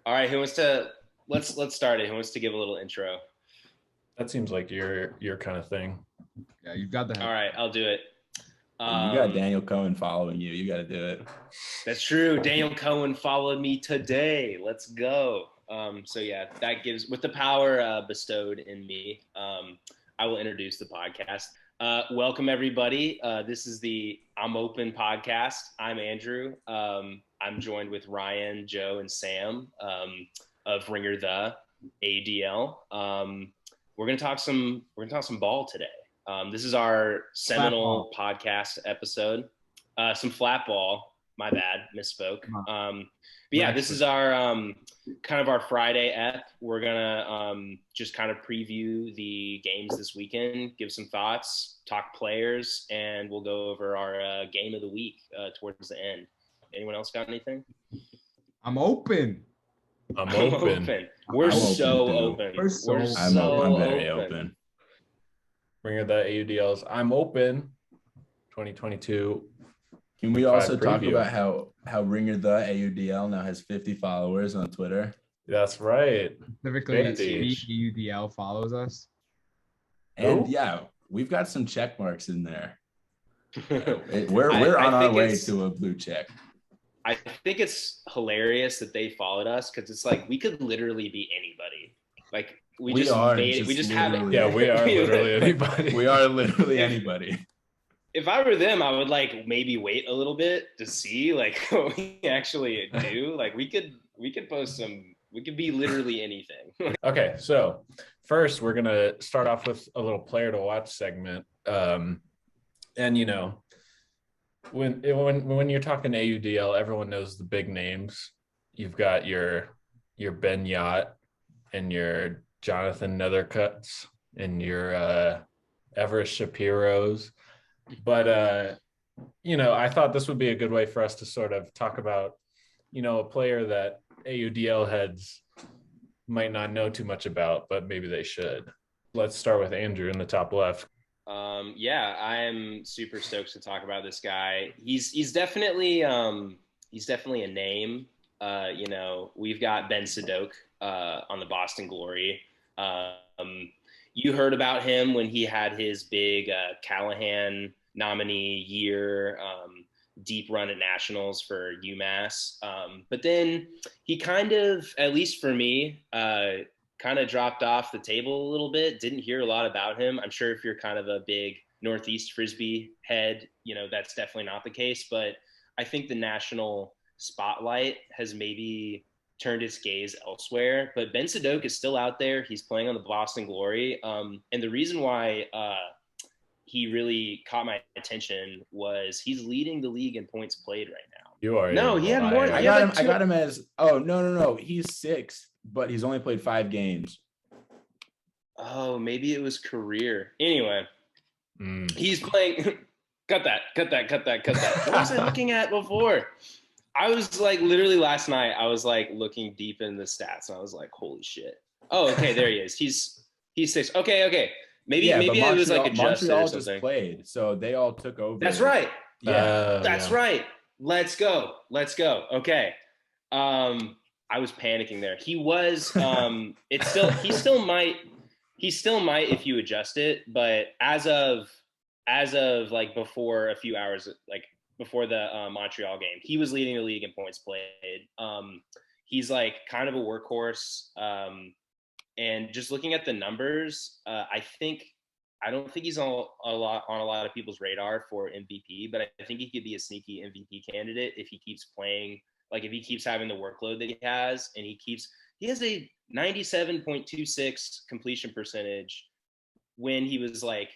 All right, who wants to let's start it. Who wants to give a little intro? That seems like your kind of thing. Yeah, you've got that. All right, I'll do it. You got Daniel Cohen following you. You got to do it. That's true. Daniel Cohen followed me today. Let's go. So yeah, that gives with the power bestowed in me. I will introduce the podcast. Welcome everybody. This is the I'm Open podcast. I'm Andrew. I'm joined with Ryan, Joe, and Sam of Ringer the AUDL. We're gonna talk some ball today. This is our seminal podcast episode. Some flat ball. My bad, misspoke. But yeah, this is our kind of our Friday ep. We're gonna just kind of preview the games this weekend, give some thoughts, talk players, and we'll go over our game of the week towards the end. Anyone else got anything? I'm open. I'm open. We're so open. I'm very open. Ringer the AUDLs. I'm open. 2022. Can we also talk about how Ringer the AUDL now has 50 followers on Twitter? That's right. Specifically, AUDL follows us. And yeah, we've got some check marks in there. We're on our way to a blue check. I think it's hilarious that they followed us because it's like we could literally be anybody. Like we just have it. Yeah, we are literally anybody. We are literally anybody. If I were them, I would like maybe wait a little bit to see like what we actually do. Like we could post some. We could be literally anything. Okay, so first we're gonna start off with a little player to watch segment. And you know, when you're talking AUDL, everyone knows the big names. You've got your Ben Yacht and your Jonathan Nethercuts and your Everest Shapiro's. But, you know, I thought this would be a good way for us to sort of talk about, you know, a player that AUDL heads might not know too much about, but maybe they should. Let's start with Andrew in the top left. Yeah, I'm super stoked to talk about this guy. He's definitely a name. You know, we've got Ben Sadok on the Boston Glory. You heard about him when he had his big Callahan nominee year, deep run at nationals for UMass. But then he kind of, at least for me, kind of dropped off the table a little bit. Didn't hear a lot about him. I'm sure if you're kind of a big Northeast Frisbee head, you know, that's definitely not the case. But I think the national spotlight has maybe turned its gaze elsewhere. But Ben Sadok is still out there. He's playing on the Boston Glory. And the reason why he really caught my attention was he's leading the league in points played right now. You are. No, he had more. I got him as, oh, no. He's sixth, but he's only played 5 games. Oh, maybe it was career. Anyway, he's playing. Cut that. What was I looking at before? I was like, literally last night, I was like looking deep in the stats, and I was like, holy shit. Oh, okay, there he is. He's 6. Okay. Maybe it was like adjusted Montreal or something. just played, so they all took over. That's right. Yeah, that's right. Let's go. Okay. I was panicking there. He was. He still might if you adjust it, but as of like before a few hours, like before the Montreal game, he was leading the league in points played. He's like kind of a workhorse. And just looking at the numbers, I don't think he's on a lot of people's radar for MVP, but I think he could be a sneaky MVP candidate if he keeps playing, like if he keeps having the workload that he has, and he has a 97.26 completion percentage when he's like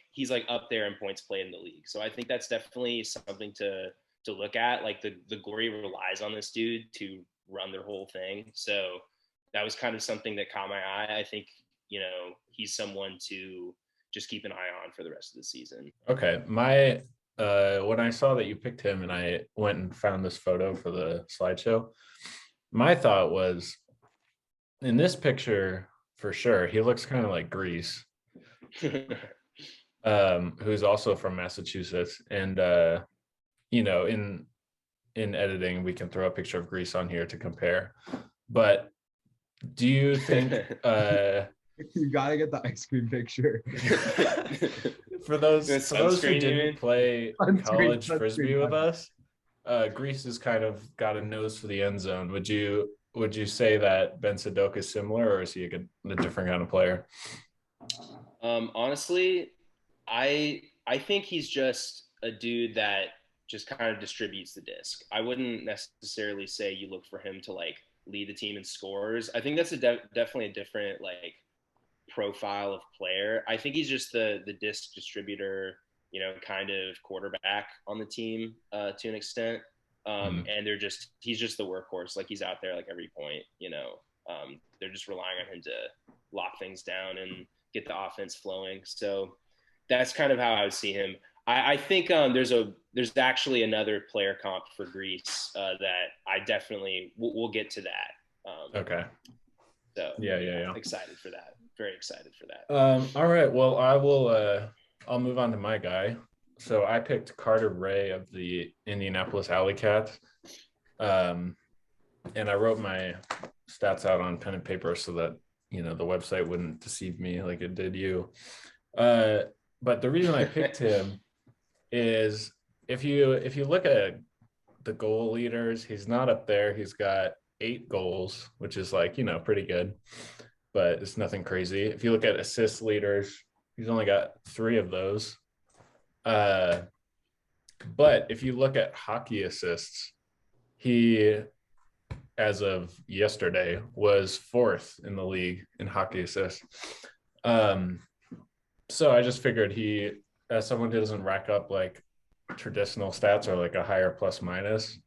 up there in points played in the league. So I think that's definitely something to look at. Like the Glory relies on this dude to run their whole thing. So that was kind of something that caught my eye. I think, you know, he's someone to just keep an eye on for the rest of the season. Okay. When I saw that you picked him and I went and found this photo for the slideshow, my thought was, in this picture, for sure, he looks kind of like Grease, who's also from Massachusetts. And, you know, in editing, we can throw a picture of Grease on here to compare. But Do you think You gotta get the ice cream picture. for those who didn't play college sunscreen, frisbee with us, Greece has kind of got a nose for the end zone. Would you say that Ben Sadok is similar, or is he a different kind of player? Honestly, I think he's just a dude that just kind of distributes the disc. I wouldn't necessarily say you look for him to like lead the team in scores. I think that's definitely a different like profile of player. I think he's just the disc distributor, kind of quarterback on the team to an extent. And he's just the workhorse. Like he's out there like every point, they're just relying on him to lock things down and get the offense flowing. So that's kind of how I would see him. I think there's actually another player comp for Greece that I definitely we'll get to that. Okay. So yeah. Excited for that. Very excited for that. All right. Well, I'll move on to my guy. So I picked Carter Ray of the Indianapolis Alley Cats. And I wrote my stats out on pen and paper so that, the website wouldn't deceive me like it did you. But the reason I picked him is if you look at the goal leaders, he's not up there. He's got 8 goals, which is like, pretty good, but it's nothing crazy. If you look at assist leaders, he's only got 3 of those. But if you look at hockey assists, he, as of yesterday, was 4th in the league in hockey assists. So I just figured he, as someone who doesn't rack up like traditional stats or like a higher plus minus,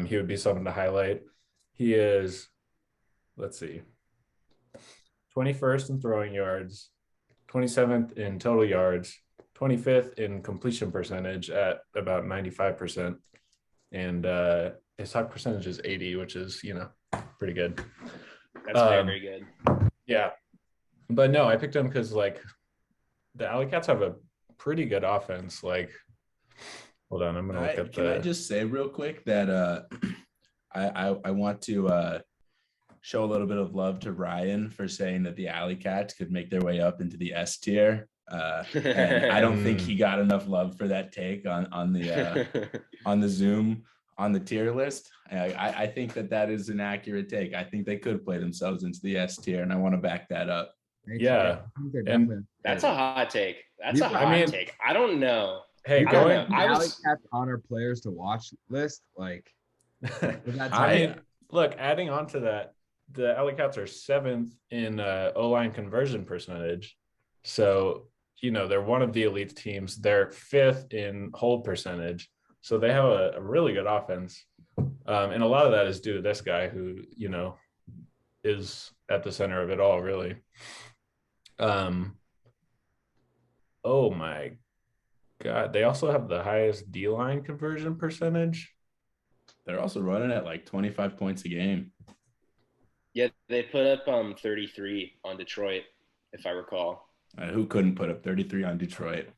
he would be someone to highlight. He is, let's see, 21st in throwing yards, 27th in total yards, 25th in completion percentage at about 95%. And his huck percentage is 80, which is, pretty good. That's very good. Yeah. But no, I picked him because like the Alley Cats have a pretty good offense. Like, hold on, I'm gonna look at Can I just say real quick that I want to show a little bit of love to Ryan for saying that the Alley Cats could make their way up into the S tier. And I don't think he got enough love for that take on the Zoom on the tier list. I think that is an accurate take. I think they could play themselves into the S tier, and I want to back that up. Yeah, and that's a hot take. That's a hot take. I don't know. Hey, Alley Cats on our players to watch list, like. Look, adding on to that, the Alley Cats are 7th in O-line conversion percentage. So, they're one of the elite teams. They're 5th in hold percentage. So they have a really good offense. And a lot of that is due to this guy who, is at the center of it all, really. Oh my God. They also have the highest D-line conversion percentage. They're also running at like 25 points a game. Yeah, they put up 33 on Detroit, if I recall. Who couldn't put up 33 on Detroit?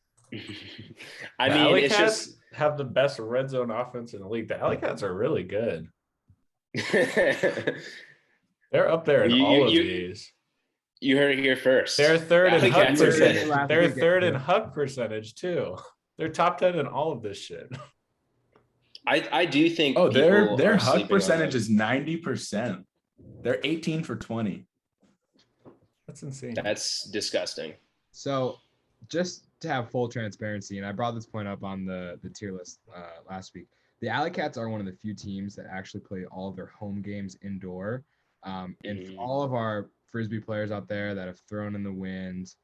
I mean, it's just have the best red zone offense in the league. The Alley Cats are really good. They're up there in all of these. You heard it here first. They're 3rd in huck percentage. They're 3rd in huck percentage too. They're top 10 in all of this shit. I do think. Oh, their huck percentage is 90%. They're 18 for 20. That's insane. That's disgusting. So, just to have full transparency, and I brought this point up on the tier list last week. The Alley Cats are one of the few teams that actually play all of their home games indoor. And for all of our Frisbee players out there that have thrown in the wind,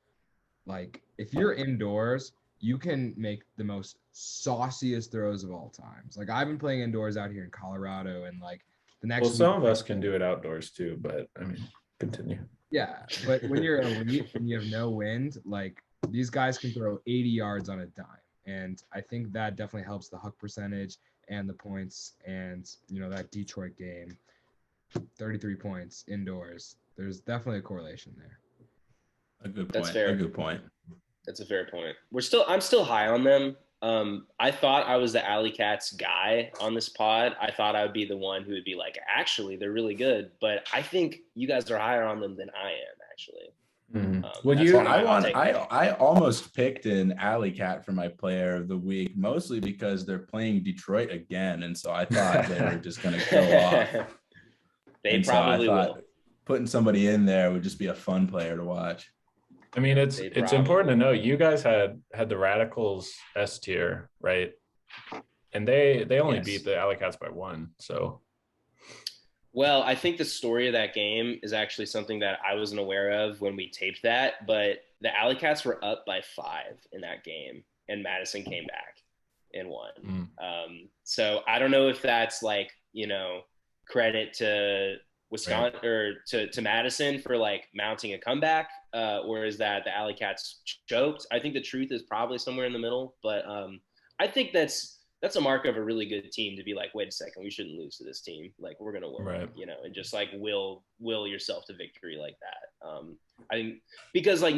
like if you're indoors, you can make the most sauciest throws of all times. Like I've been playing indoors out here in Colorado, and like the next. Well, some of us can do it outdoors too, but I mean, continue. Yeah, but when you're elite and you have no wind, like these guys can throw 80 yards on a dime, and I think that definitely helps the huck percentage and the points. And that Detroit game, 33 points indoors. There's definitely a correlation there. A good point. That's fair. A good point. That's a fair point. I'm still high on them. I thought I was the Alley Cats guy on this pod. I thought I would be the one who would be like, actually, they're really good. But I think you guys are higher on them than I am, actually. I almost picked an Alley Cat for my player of the week, mostly because they're playing Detroit again. And so I thought they were just going to go off. They probably will. Putting somebody in there would just be a fun player to watch. I mean, it's important to know you guys had the Radicals S tier, right? And they only beat the Alley Cats by 1. So, well, I think the story of that game is actually something that I wasn't aware of when we taped that. But the Alley Cats were up by 5 in that game, and Madison came back and won. So I don't know if that's like, you know, credit to Wisconsin or to Madison for like mounting a comeback, or is that the Alley Cats choked? I think the truth is probably somewhere in the middle, but I think that's a mark of a really good team to be like, wait a second, we shouldn't lose to this team. Like, we're gonna win, you know, and just like will yourself to victory like that. I think because like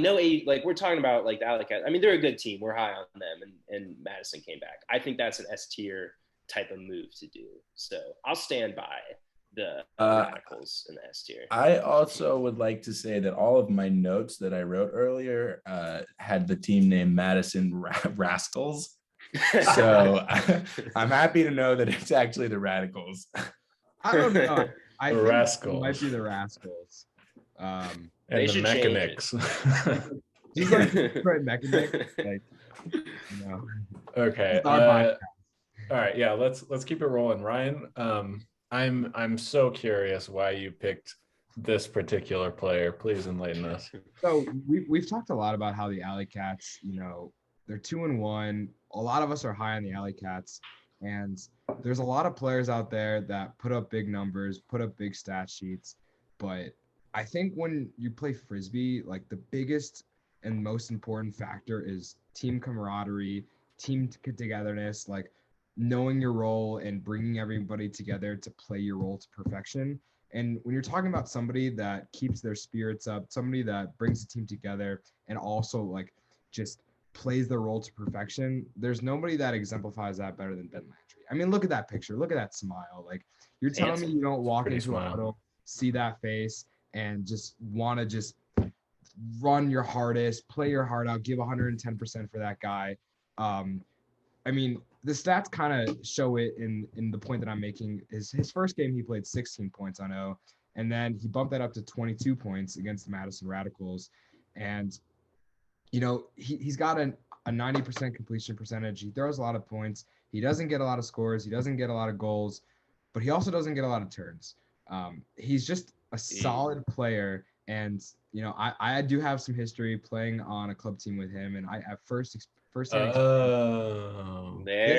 we're talking about like the Alley Cats. I mean, they're a good team. We're high on them, and Madison came back. I think that's an S tier type of move to do. So I'll stand by the Radicals in the S tier. I also would like to say that all of my notes that I wrote earlier had the team name Madison Rascals. So I'm happy to know that it's actually the Radicals. I don't know. I think Rascals. it might be the Rascals. And the Mechanics. Do you go to Detroit Mechanics? Like, no. Okay. All right. Yeah. Let's keep it rolling, Ryan. I'm so curious why you picked this particular player. Please enlighten us. So we've talked a lot about how the Alley Cats, you know, they're 2-1. A lot of us are high on the Alley Cats, and there's a lot of players out there that put up big numbers, put up big stat sheets. But I think when you play Frisbee, like the biggest and most important factor is team camaraderie, team togetherness, like knowing your role and bringing everybody together to play your role to perfection. And when you're talking about somebody that keeps their spirits up, somebody that brings the team together and also like just plays their role to perfection, there's nobody that exemplifies that better than Ben Landry. I mean, look at that picture. Look at that smile. Like, you're telling me you don't walk into a huddle, see that face, and just want to just run your hardest, play your heart out, give 110% for that guy. I mean, the stats kind of show it in the point that I'm making. Is his first game he played 16 points on O, and then he bumped that up to 22 points against the Madison Radicals. And, you know, he's got a 90% completion percentage. He throws a lot of points. He doesn't get a lot of scores. He doesn't get a lot of goals, but he also doesn't get a lot of turns. He's just a solid player. And, you know, I do have some history playing on a club team with him. And I at first there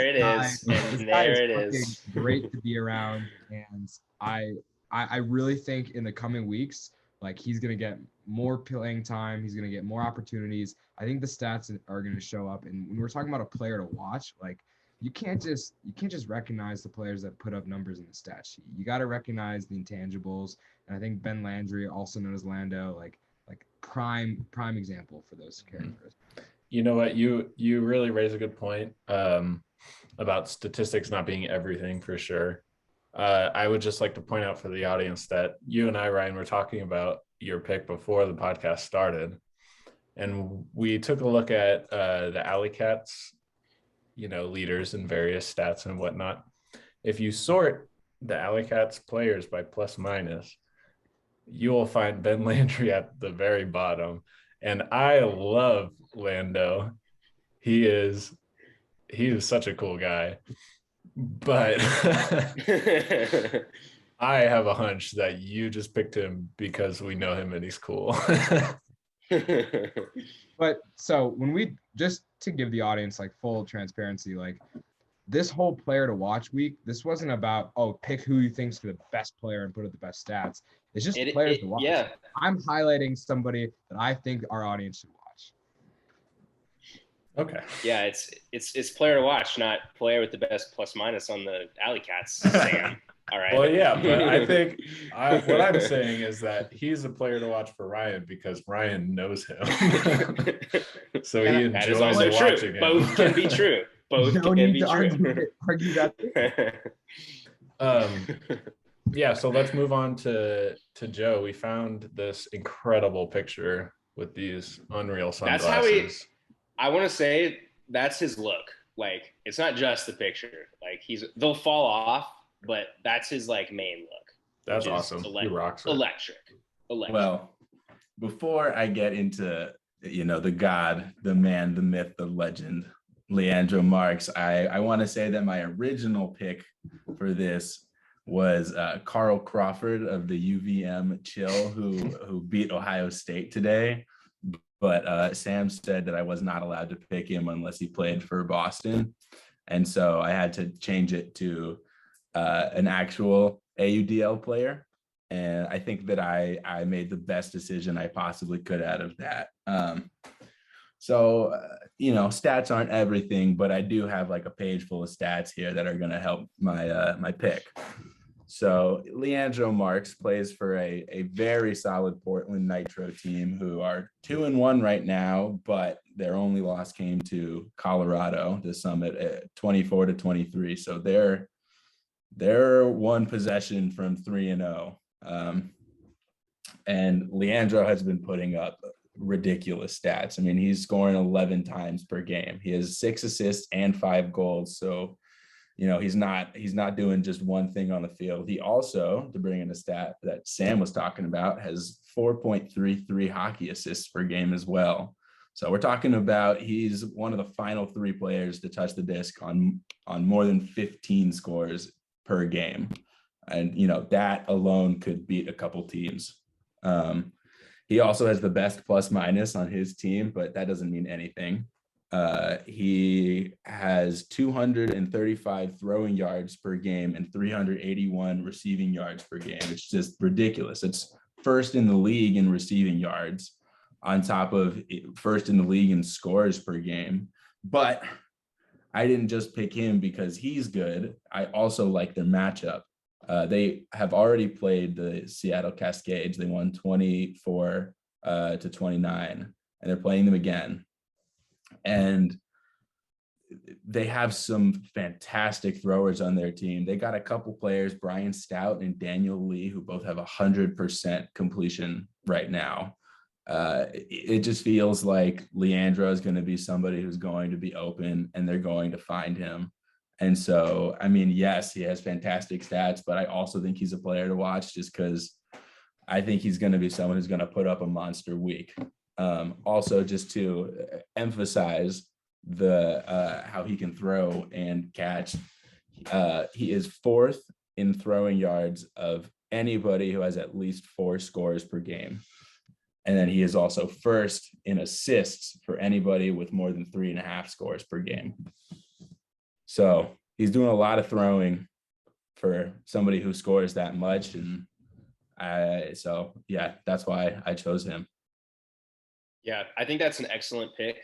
it is. There it is. Great to be around. And I really think in the coming weeks, like, he's going to get more playing time. He's going to get more opportunities. I think the stats are going to show up. And when we're talking about a player to watch, like, you can't just recognize the players that put up numbers in the stat sheet. You got to recognize the intangibles. And I think Ben Landry, also known as Lando, like prime example for those characters. You know what? You really raise a good point about statistics not being everything, for sure. I would just like to point out for the audience that you and I, Ryan, were talking about your pick before the podcast started. And we took a look at the Alley Cats, you know, leaders in various stats and whatnot. If you sort the Alley Cats players by plus minus, you will find Ben Landry at the very bottom. And I love Lando. He is such a cool guy. But I have a hunch that you just picked him because we know him and he's cool. But so when we, just to give the audience like full transparency, like this whole player to watch week, this wasn't about, pick who you think's the best player and put up the best stats. It's just players to watch. Yeah. I'm highlighting somebody that I think our audience should watch. Okay. Yeah, it's player to watch, not player with the best plus minus on the Alley Cats. Sam. All right. Well, yeah, but I think what I'm saying is that he's a player to watch for Ryan because Ryan knows him. So he enjoys watching him. Both can be true. both No can need be to true. argue that. Yeah, so let's move on to Joe. We found this incredible picture with these unreal That's how he. sunglasses. I want to say that's his look. Like, it's not just the picture. Like, they'll fall off, but that's his like main look. That's awesome. He rocks it. Electric. Well, before I get into the god, the man, the myth, the legend, Leanjo Marks, I want to say that my original pick for this was Carl Crawford of the UVM Chill, who beat Ohio State today. But Sam said that I was not allowed to pick him unless he played for Boston. And so I had to change it to an actual AUDL player. And I think that I made the best decision I possibly could out of that. Stats aren't everything, but I do have like a page full of stats here that are going to help my pick. So Leanjo Marks plays for a very solid Portland Nitro team who are 2-1 right now, but their only loss came to Colorado, the Summit, at 24-23. So they're one possession from 3-0. And Leandro has been putting up ridiculous stats. I mean, he's scoring 11 times per game. He has 6 assists and 5 goals. So he's not doing just one thing on the field. He also, to bring in a stat that Sam was talking about, has 4.33 hockey assists per game as well. So we're talking about he's one of the final 3 players to touch the disc on more than 15 scores per game. And, that alone could beat a couple teams. He also has the best plus minus on his team, but that doesn't mean anything. He has 235 throwing yards per game and 381 receiving yards per game. It's just ridiculous. It's first in the league in receiving yards, on top of first in the league in scores per game. But I didn't just pick him because he's good. I also like their matchup. They have already played the Seattle Cascades. They won 24-29, and they're playing them again. And they have some fantastic throwers on their team. They got a couple players, Brian Stout and Daniel Lee, who both have 100% completion right now. It just feels like Leandro is going to be somebody who's going to be open, and they're going to find him. And so, I mean, yes, he has fantastic stats, but I also think he's a player to watch just because I think he's going to be someone who's going to put up a monster week. Also, just to emphasize how he can throw and catch, he is 4th in throwing yards of anybody who has at least 4 scores per game. And then he is also 1st in assists for anybody with more than 3.5 scores per game. So he's doing a lot of throwing for somebody who scores that much. And that's why I chose him. Yeah, I think that's an excellent pick.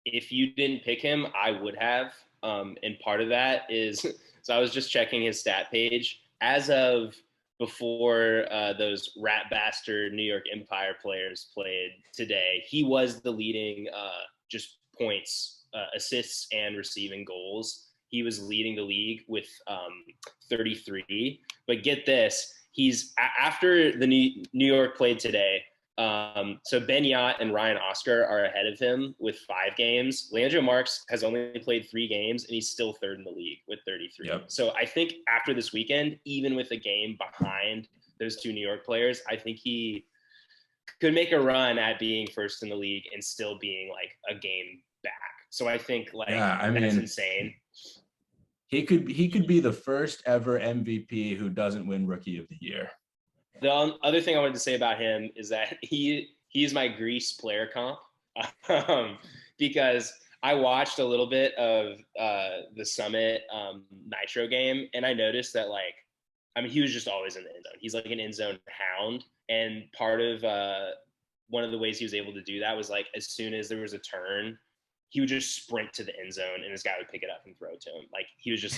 If you didn't pick him, I would have. And part of that is, so I was just checking his stat page. As of before those rat bastard New York Empire players played today, he was the leading just points, assists, and receiving goals. He was leading the league with 33. But get this, he's after the New York played today. So Ben Yacht and Ryan Oscar are ahead of him with 5 games. Leanjo Marks has only played 3 games, and he's still 3rd in the league with 33. Yep. So I think after this weekend, even with a game behind those 2 New York players, I think he could make a run at being 1st in the league and still being like a game back. So I think that's insane. He could be the first ever MVP who doesn't win Rookie of the Year. The other thing I wanted to say about him is that he's my Greece player comp, because I watched a little bit of the Summit Nitro game, and I noticed that he was just always in the end zone. He's like an end zone hound, and part of one of the ways he was able to do that was as soon as there was a turn, he would just sprint to the end zone, and this guy would pick it up and throw it to him. He was just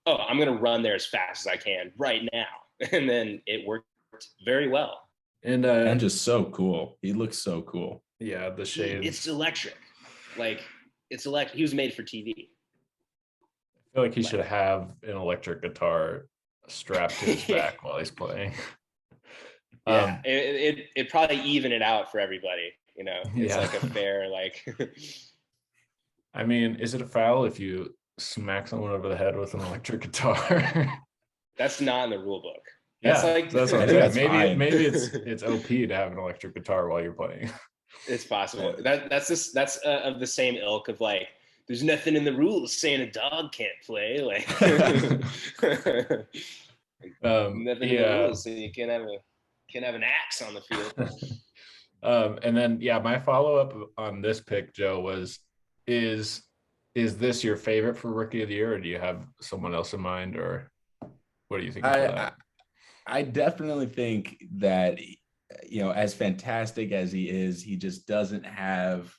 oh, I'm gonna run there as fast as I can right now, and then it worked very well. And just so cool. He looks so cool. Yeah, the shades. It's electric. it's electric. He was made for TV. I feel like he should have an electric guitar strapped to his back while he's playing. Yeah, it probably even it out for everybody. It's like a fair like. I mean, is it a foul if you smack someone over the head with an electric guitar? That's not in the rule book. That's what I'm saying. Maybe it's OP to have an electric guitar while you're playing. It's possible. That's of the same ilk of like, there's nothing in the rules saying a dog can't play. Like, nothing in the rules, so you can't have an axe on the field. And then my follow-up on this pick, Joe, was is this your favorite for Rookie of the Year, or do you have someone else in mind, or what do you think of that? I definitely think that, as fantastic as he is, he just doesn't have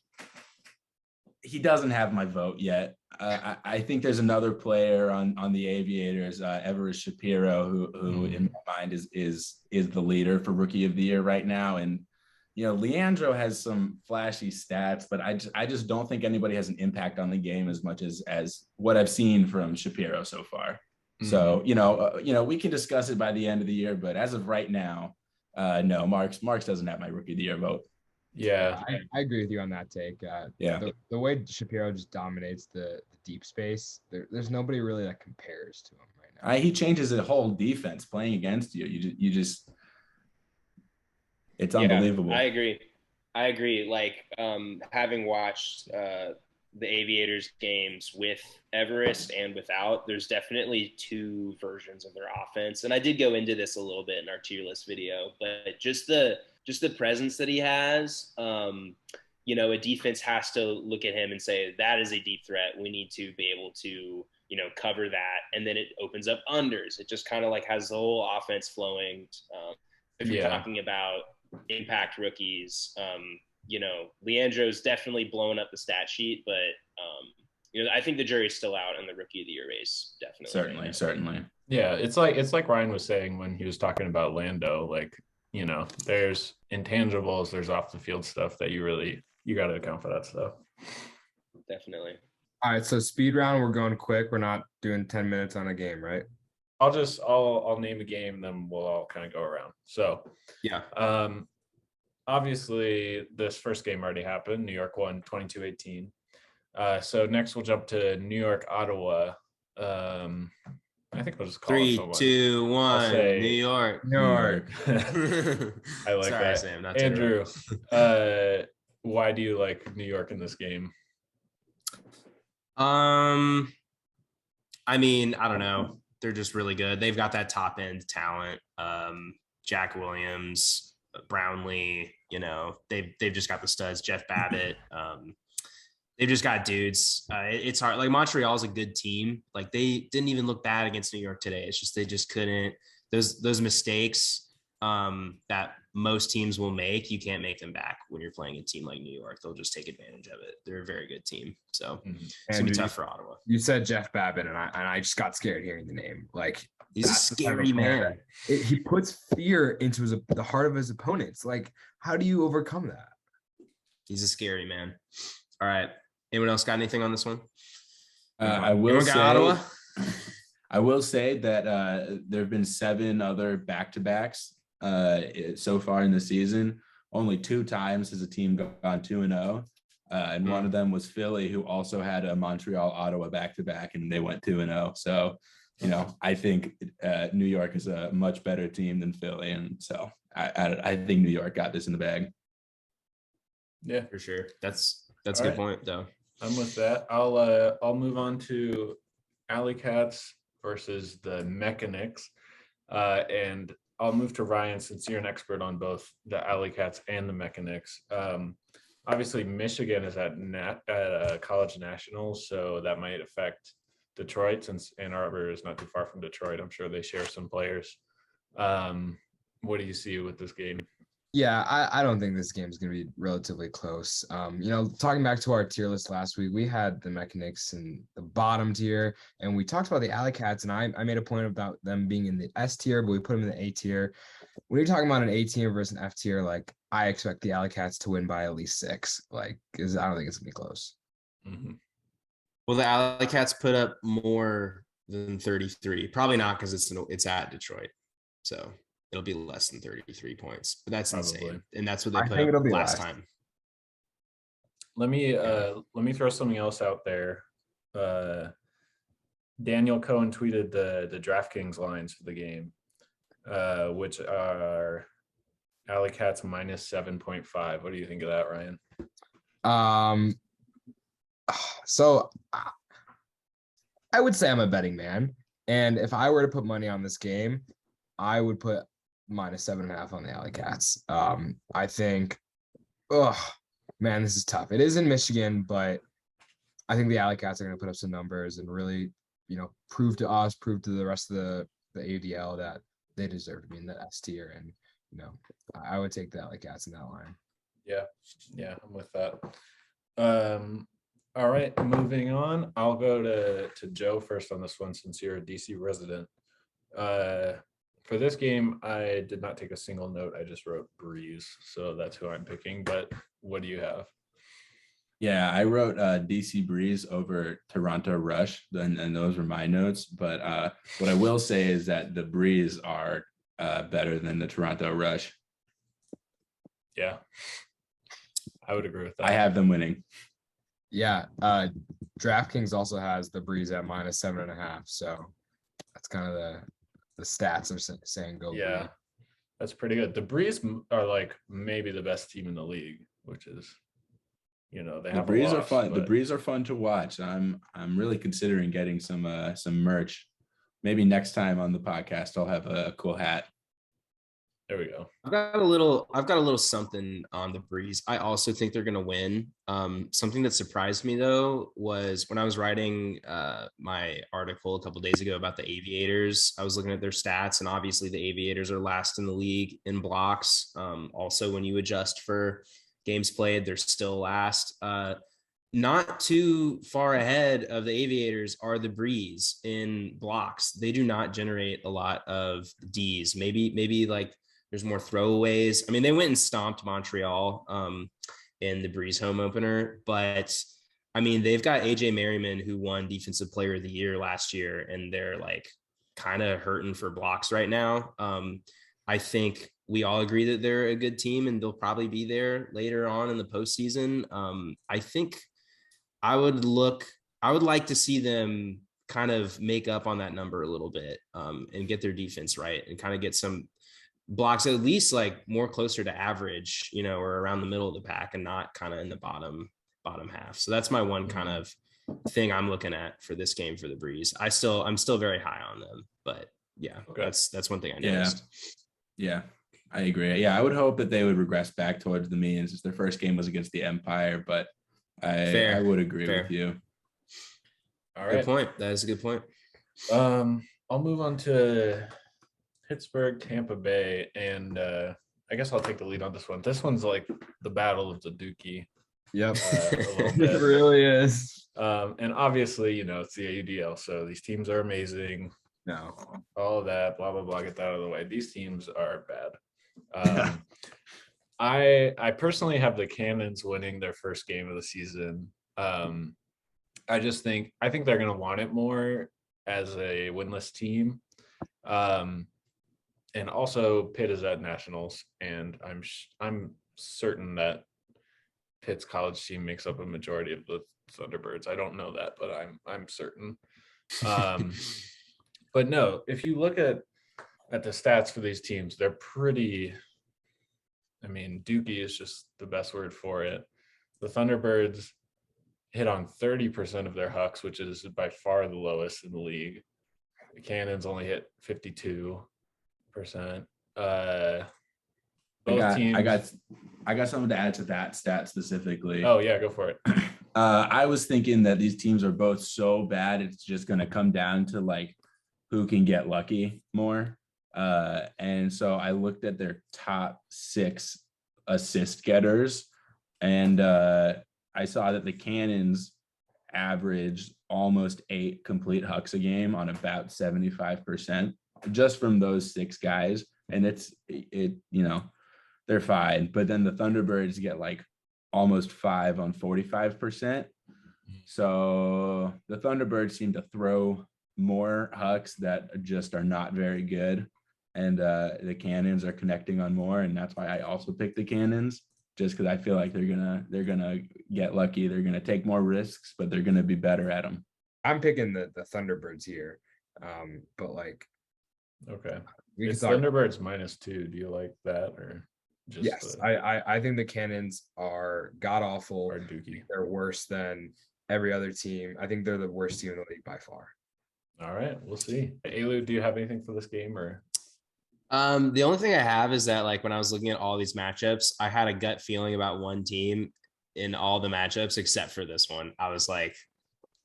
my vote yet. I think there's another player on the Aviators, Everest Shapiro, who in my mind is the leader for Rookie of the Year right now. And Leanjo has some flashy stats, but I just don't think anybody has an impact on the game as much as what I've seen from Shapiro so far. So we can discuss it by the end of the year, but as of right now, no, Marks doesn't have my Rookie of the Year vote. Yeah, I agree with you on that take. The way Shapiro just dominates the deep space, there's nobody really that compares to him right now. He changes the whole defense playing against you. You just it's unbelievable. I agree. Like, having watched the Aviators games with Everest and without, there's definitely two versions of their offense. And I did go into this a little bit in our tier list video, but just the presence that he has, a defense has to look at him and say, that is a deep threat. We need to be able to, cover that. And then it opens up unders. It just kind of like has the whole offense flowing. If you're talking about impact rookies, Leandro's definitely blowing up the stat sheet, but I think the jury's still out in the Rookie of the Year race. Definitely, certainly. Yeah, it's like Ryan was saying when he was talking about Lando. Like, there's intangibles, there's off the field stuff that you got to account for that stuff. Definitely. All right, so speed round. We're going quick. We're not doing 10 minutes on a game, right? I'll name a game, then we'll all kind of go around. So yeah. Obviously, this first game already happened. New York won 22-18. So next we'll jump to New York, Ottawa. I think we'll just call 3, 2, 1. New York. I like Sorry, that. Sam, not Andrew, why do you like New York in this game? I mean, I don't know. They're just really good. They've got that top end talent. Jack Williams, Brownlee, they've just got the studs. Jeff Babbitt. They've just got dudes. It's hard. Like, Montreal's a good team. Like, they didn't even look bad against New York today. It's just they just couldn't. Those mistakes that most teams will make, you can't make them back when you're playing a team like New York. They'll just take advantage of it. They're a very good team. So it's gonna be tough for Ottawa. You said Jeff Babbitt, and I just got scared hearing the name. Like, he's a scary man. He puts fear into the heart of his opponents. Like, how do you overcome that? He's a scary man. All right. Anyone else got anything on this one? I will say Ottawa? I will say that there have been 7 other back-to-backs so far in the season. Only 2 times has a team gone 2-0. And one of them was Philly, who also had a Montreal-Ottawa back-to-back, and they went 2-0. So, I think New York is a much better team than Philly. And so I think New York got this in the bag. Yeah, for sure. That's a good point, though. I'm with that. I'll move on to Alley Cats versus the Mechanics. And I'll move to Ryan, since you're an expert on both the Alley Cats and the Mechanics. Obviously, Michigan is at college nationals, so that might affect Detroit, since Ann Arbor is not too far from Detroit. I'm sure they share some players. What do you see with this game? Yeah, I don't think this game is going to be relatively close. Talking back to our tier list last week, we had the Mechanics in the bottom tier, and we talked about the Alley Cats, and I made a point about them being in the S tier, but we put them in the A tier. When you're talking about an A tier versus an F tier, like, I expect the Alley Cats to win by at least 6, because I don't think it's going to be close. Mm-hmm. Well, the Alley Cats put up more than 33. Probably not because it's at Detroit, so it'll be less than 33 points. But that's Probably. insane, and that's what they I put think up it'll be last less. time. Let me throw something else out there. Daniel Cohen tweeted the DraftKings lines for the game, which are Alley Cats minus 7.5. What do you think of that, Ryan? So I would say I'm a betting man, and if I were to put money on this game, I would put minus 7.5 on the Alley Cats. I think, man, this is tough. It is in Michigan, but I think the Alley Cats are going to put up some numbers and really, prove to us, prove to the rest of the AUDL that they deserve to be in the S tier. And, I would take the Alley Cats in that line. Yeah, I'm with that. All right, moving on. I'll go to Joe first on this one since you're a DC resident. For this game, I did not take a single note. I just wrote Breeze, so that's who I'm picking. But what do you have? Yeah, I wrote DC Breeze over Toronto Rush, and those were my notes. But what I will say is that the Breeze are better than the Toronto Rush. Yeah, I would agree with that. I have them winning. Yeah, DraftKings also has the Breeze at minus 7.5. So that's kind of the stats are saying go. Yeah, Breeze. That's pretty good. The Breeze are like maybe the best team in the league, which is, they have the Breeze a loss, are fun. But... The Breeze are fun to watch. I'm really considering getting some merch. Maybe next time on the podcast, I'll have a cool hat. There we go. I've got a little something on the Breeze. I also think they're going to win. Something that surprised me though was when I was writing my article a couple days ago about the Aviators. I was looking at their stats, and obviously the Aviators are last in the league in blocks. Also, when you adjust for games played, they're still last. Not too far ahead of the Aviators are the Breeze in blocks. They do not generate a lot of Ds. Maybe like there's more throwaways. I mean, they went and stomped Montreal in the Breeze home opener, but I mean, they've got AJ Merriman, who won Defensive Player of the Year last year, and they're like kind of hurting for blocks right now. I think we all agree that they're a good team, and they'll probably be there later on in the postseason. I think I would like to see them kind of make up on that number a little bit and get their defense right and kind of get some blocks at least like more closer to average, or around the middle of the pack and not kind of in the bottom half. So that's my one kind of thing I'm looking at for this game for the Breeze. I'm still very high on them, but yeah, okay. That's one thing I noticed. Yeah, I agree. Yeah, I would hope that they would regress back towards the mean since their first game was against the Empire, but I would agree with you. All right. Good point. That is a good point. I'll move on to Pittsburgh, Tampa Bay, and I guess I'll take the lead on this one. This one's like the battle of the Dookie. Yep, it really is. And obviously, it's the AUDL, so these teams are amazing. No, all of that, blah blah blah. Get that out of the way. These teams are bad. I personally have the Cannons winning their first game of the season. I think they're going to want it more as a winless team. And also Pitt is at nationals, and I'm certain that Pitt's college team makes up a majority of the Thunderbirds. I don't know that, but I'm certain. But no, if you look at the stats for these teams, they're pretty. I mean, Dookie is just the best word for it. The Thunderbirds hit on 30% of their hucks, which is by far the lowest in the league. The Cannons only hit 52%. I got something to add to that stat specifically. Oh yeah, go for it. I was thinking that these teams are both so bad, it's just going to come down to like who can get lucky more. And so I looked at their top 6 assist getters, and I saw that the Cannons averaged almost 8 complete hucks a game on about 75% just from those 6 guys. And they're fine. But then the Thunderbirds get like almost 5 on 45%. So the Thunderbirds seem to throw more hucks that just are not very good. And the Cannons are connecting on more. And that's why I also picked the Cannons, just because I feel like they're gonna get lucky. They're gonna take more risks, but they're gonna be better at them. I'm picking the Thunderbirds here. But like, Okay. we can It's talk. Thunderbirds -2. Do you like that or just Yes, I think the Cannons are god awful. or Dookie? They're worse than every other team. I think they're the worst team in the league by far. All right, we'll see. Alu, do you have anything for this game or? The only thing I have is that like when I was looking at all these matchups, I had a gut feeling about one team in all the matchups except for this one. I was like,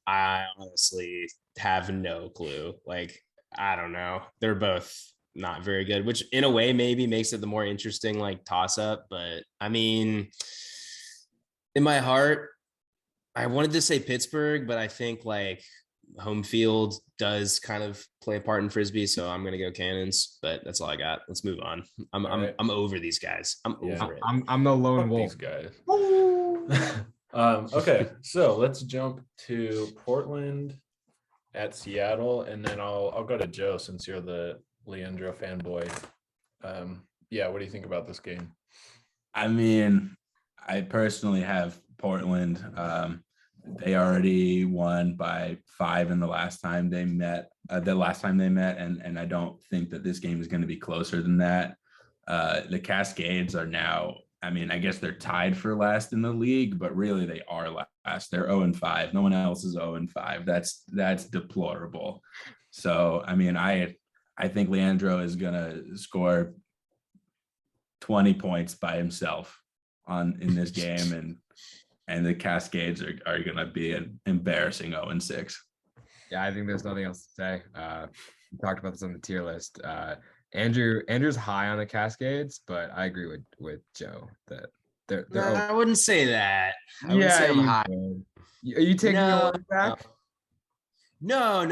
I honestly have no clue. Like, I don't know. They're both not very good, which in a way maybe makes it the more interesting like toss up. But I mean, in my heart, I wanted to say Pittsburgh, but I think like home field does kind of play a part in Frisbee, so I'm gonna go Cannons. But that's all I got. Let's move on. I'm over these guys. I'm over it. I'm the lone Fuck wolf. these guys. Okay, so let's jump to Portland at Seattle, and then I'll go to Joe since you're the Leandro fanboy. Yeah, what do you think about this game? I mean, I personally have Portland. They already won by 5 in the last time they met. And I don't think that this game is going to be closer than that. The Cascades are now, I mean, I guess they're tied for last in the league, but really they are last. They're 0-5. No one else is 0-5. That's deplorable. So, I mean, I think Leandro is going to score 20 points by himself in this game, and the Cascades are going to be an embarrassing 0-6. Yeah, I think there's nothing else to say. We talked about this on the tier list. Andrew's high on the Cascades, but I agree with Joe that they're I wouldn't say that. I wouldn't say I'm high. Are you taking your word back? No.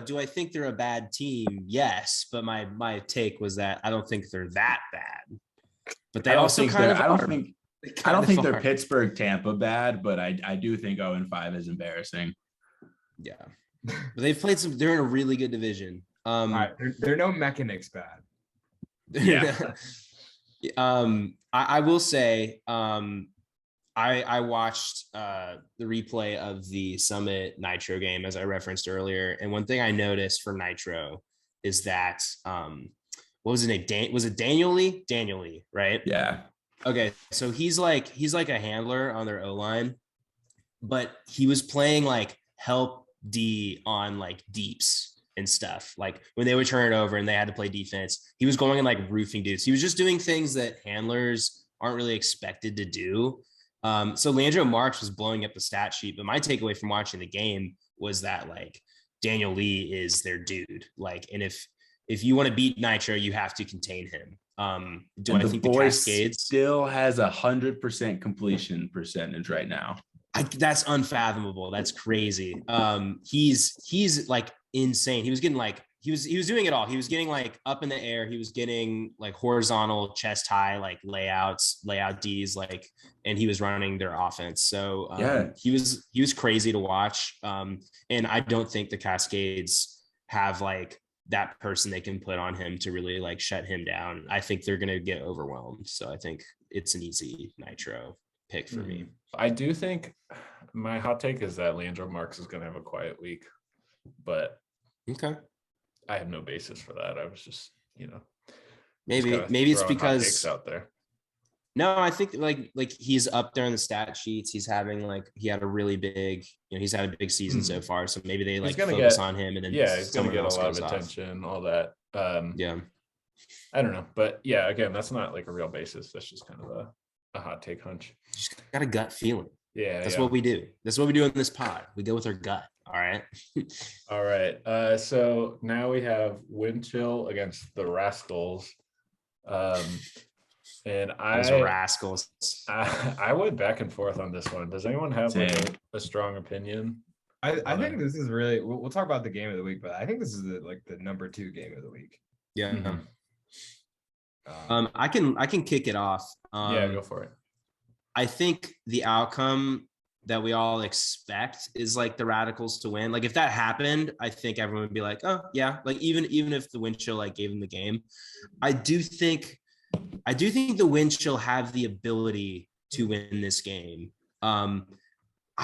Do I think they're a bad team? Yes, but my take was that I don't think they're that bad. But they also kind of I don't think they're are. Pittsburgh Tampa bad, but I do think 0-5 is embarrassing. Yeah. But they've played they're in a really good division. All right, they're no mechanics bad. Yeah. I will say I watched the replay of the Summit Nitro game as I referenced earlier, and one thing I noticed for Nitro is that what was his name? Was it Daniel Lee? Daniel Lee, right? Yeah. Okay, so he's like a handler on their O-line, but he was playing like help D on like deeps and stuff. Like when they would turn it over and they had to play defense, he was going and like roofing dudes. He was just doing things that handlers aren't really expected to do. So Leanjo Marks was blowing up the stat sheet, but my takeaway from watching the game was that like Daniel Lee is their dude. Like, and if you want to beat Nitro, you have to contain him. I think the Cascades still has 100% completion percentage right now? That's unfathomable. That's crazy. He's like insane. He was getting like he was doing it all. He was getting like up in the air. He was getting like horizontal chest high, like layout Ds, like, and he was running their offense. So he was crazy to watch. And I don't think the Cascades have like that person they can put on him to really like shut him down. I think they're going to get overwhelmed. So I think it's an easy Nitro pick for me. I do think my hot take is that Leanjo Marks is going to have a quiet week, but okay, I have no basis for that. I was just, maybe it's because out there. No, I think like he's up there in the stat sheets. He's having he had a really big, he's had a big season so far. So maybe they focus on him, and then he's going to get a lot of attention, all that. I don't know, but yeah, again, that's not like a real basis. That's just kind of a hot take hunch. Just got a gut feeling. Yeah, that's what we do. That's what we do in this pod. We go with our gut. All right. All right. So now we have Wind Chill against the Rascals. And Rascals. I went back and forth on this one. Does anyone have a strong opinion? I think this is really. We'll talk about the game of the week, but I think this is the number 2 game of the week. Yeah. I can kick it off. Yeah, go for it. I think the outcome that we all expect is like the Radicals to win. Like if that happened, I think everyone would be like, oh yeah, like even if the wind chill like gave them the game. I do think the wind chill have the ability to win this game. I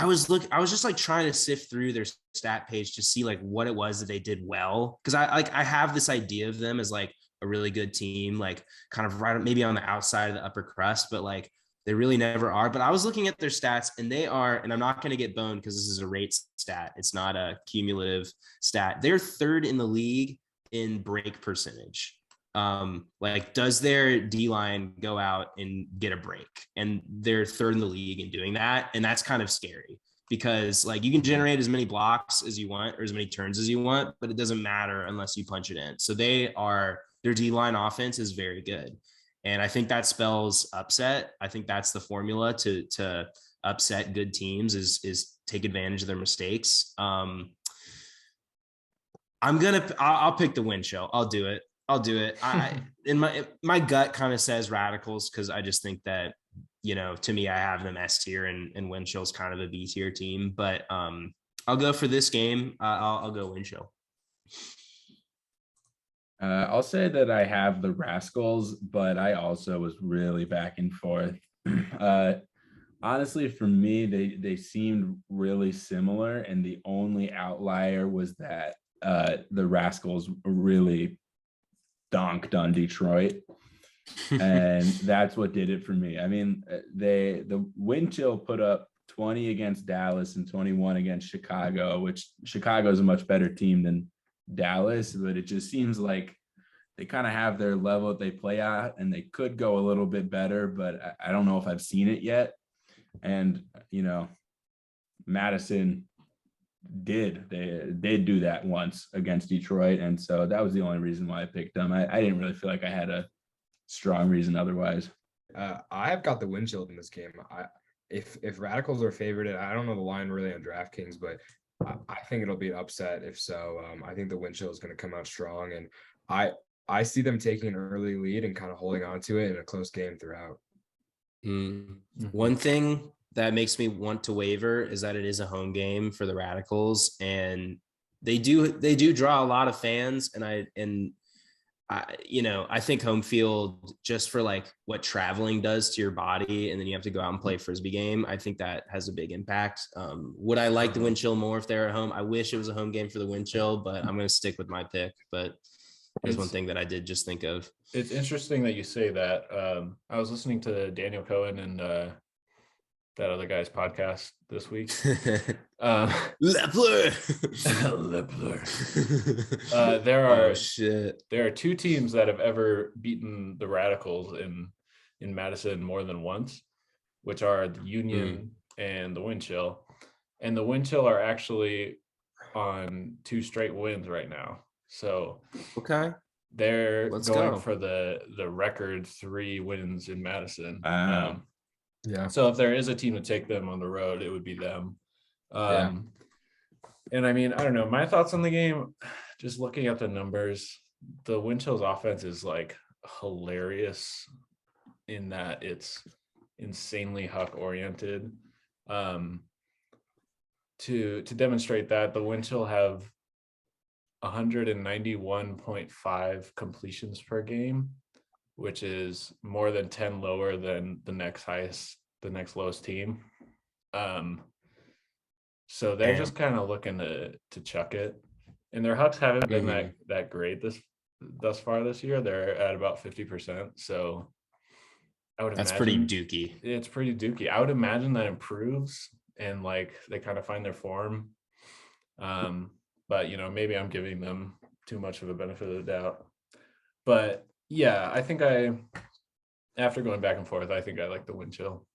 was just like trying to sift through their stat page to see like what it was that they did well. Cause I have this idea of them as like a really good team, like kind of right maybe on the outside of the upper crust, but like they really never are. But I was looking at their stats and they are, and I'm not going to get boned because this is a rate stat. It's not a cumulative stat. They're third in the league in break percentage. Like does their D-line go out and get a break? And they're third in the league in doing that. And that's kind of scary because like you can generate as many blocks as you want or as many turns as you want, but it doesn't matter unless you punch it in. So their D-line offense is very good. And I think that spells upset. I think that's the formula to upset good teams is take advantage of their mistakes. I'll pick the win show. I'll do it. In my gut kind of says Radicals because I just think that, to me, I have them S tier and Windchill's kind of a B tier team. But I'll go for this game. I'll go Windchill. I'll say that I have the Rascals, but I also was really back and forth. Honestly, for me, they seemed really similar, and the only outlier was that the Rascals really donked on Detroit, and that's what did it for me. I mean, the wind chill put up 20 against Dallas and 21 against Chicago, which Chicago is a much better team than Dallas, but it just seems like they kind of have their level that they play at, and they could go a little bit better, but I don't know if I've seen it yet. And Madison did do that once against Detroit, and so that was the only reason why I picked them. I didn't really feel like I had a strong reason otherwise. I have got the wind chill in this game. If Radicals are favored, I don't know the line really on DraftKings, but I think it'll be an upset if so. I think the wind chill is going to come out strong, and I see them taking an early lead and kind of holding on to it in a close game throughout. One thing that makes me want to waver is that it is a home game for the Radicals, and they do draw a lot of fans. And I think home field, just for like what traveling does to your body, and then you have to go out and play a Frisbee game, I think that has a big impact. Would I like the wind chill more if they're at home? I wish it was a home game for the wind chill, but I'm going to stick with my pick. But there's one thing that I did just think of. It's interesting that you say that. I was listening to Daniel Cohen and that other guy's podcast this week. Lepler. There are two teams that have ever beaten the Radicals in Madison more than once, which are the Union and the Wind Chill. And the Wind Chill are actually on 2 straight wins right now. So okay, they're going for the record 3 wins in Madison. Yeah. So if there is a team to take them on the road, it would be them. And I mean, I don't know. My thoughts on the game, just looking at the numbers, the Wind Chill's offense is like hilarious in that it's insanely Huck oriented. To demonstrate that, the Wind Chill have 191.5 completions per game, which is more than 10 lower than the next lowest team. So they're just kind of looking to chuck it. And their Hucks haven't been that great thus far this year. They're at about 50%. So I would imagine that's pretty dookie. It's pretty dookie. I would imagine that improves and like they kind of find their form. But maybe I'm giving them too much of a benefit of the doubt. But yeah, I think after going back and forth, I think I like the wind chill.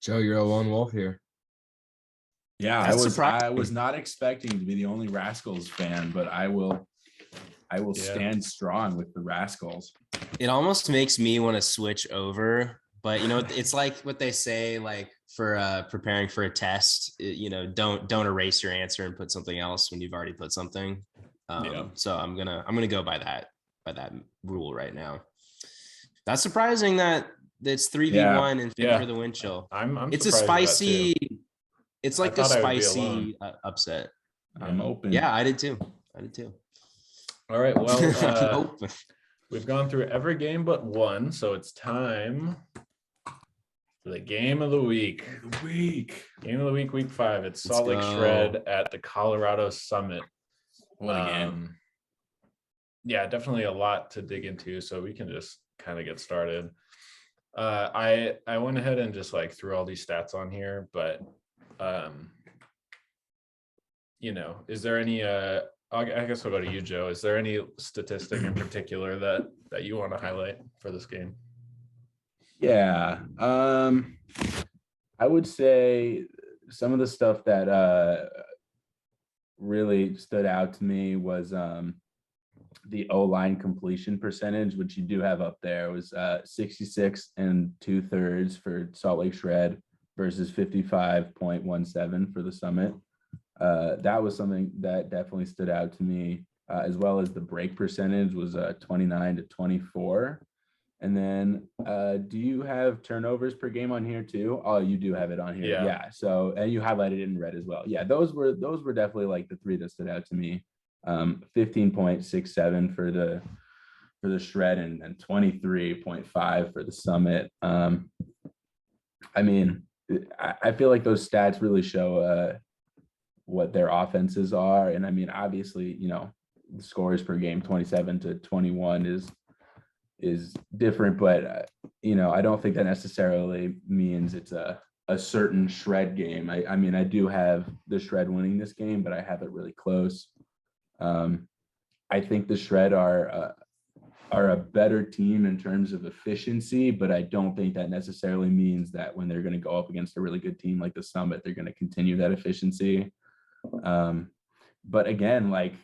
Joe, you're a lone wolf here. Yeah, I was not expecting to be the only Rascals fan, but I will stand strong with the Rascals. It almost makes me want to switch over, but it's like what they say, like for preparing for a test, don't erase your answer and put something else when you've already put something. So I'm gonna go by that rule right now. That's surprising that that's 3v1 in favor of the wind chill. I'm it's a surprised at that too. spicy. It's like a spicy upset. I'm open. Yeah, I did too. All right. Well, Open. we've gone through every game but one, so it's time for the game of the week. Game of the week, week 5. It's Salt Lake Shred at the Colorado Summit. What a game. Yeah, definitely a lot to dig into, so we can just kind of get started. I went ahead and just like threw all these stats on here, but is there any I guess I'll go to you, Joe. Is there any statistic in particular that you want to highlight for this game? Yeah. I would say some of the stuff that really stood out to me was the O-line completion percentage, which you do have up there. It was 66 2/3 for Salt Lake Shred versus 55.17 for the Summit. That was something that definitely stood out to me, as well as the break percentage was 29-24. And then do you have turnovers per game on here too? Oh, you do have it on here. Yeah. So, and you highlighted it in red as well. Yeah, those were definitely like the 3 that stood out to me. 15.67 for the Shred and 23.5 for the Summit. I mean, I feel like those stats really show what their offenses are. And I mean, obviously, the scores per game, 27-21 is different, but I don't think that necessarily means it's a certain Shred game. I mean, I do have the Shred winning this game, but I have it really close. I think the Shred are a better team in terms of efficiency, but I don't think that necessarily means that when they're going to go up against a really good team like the Summit, they're going to continue that efficiency. But again, like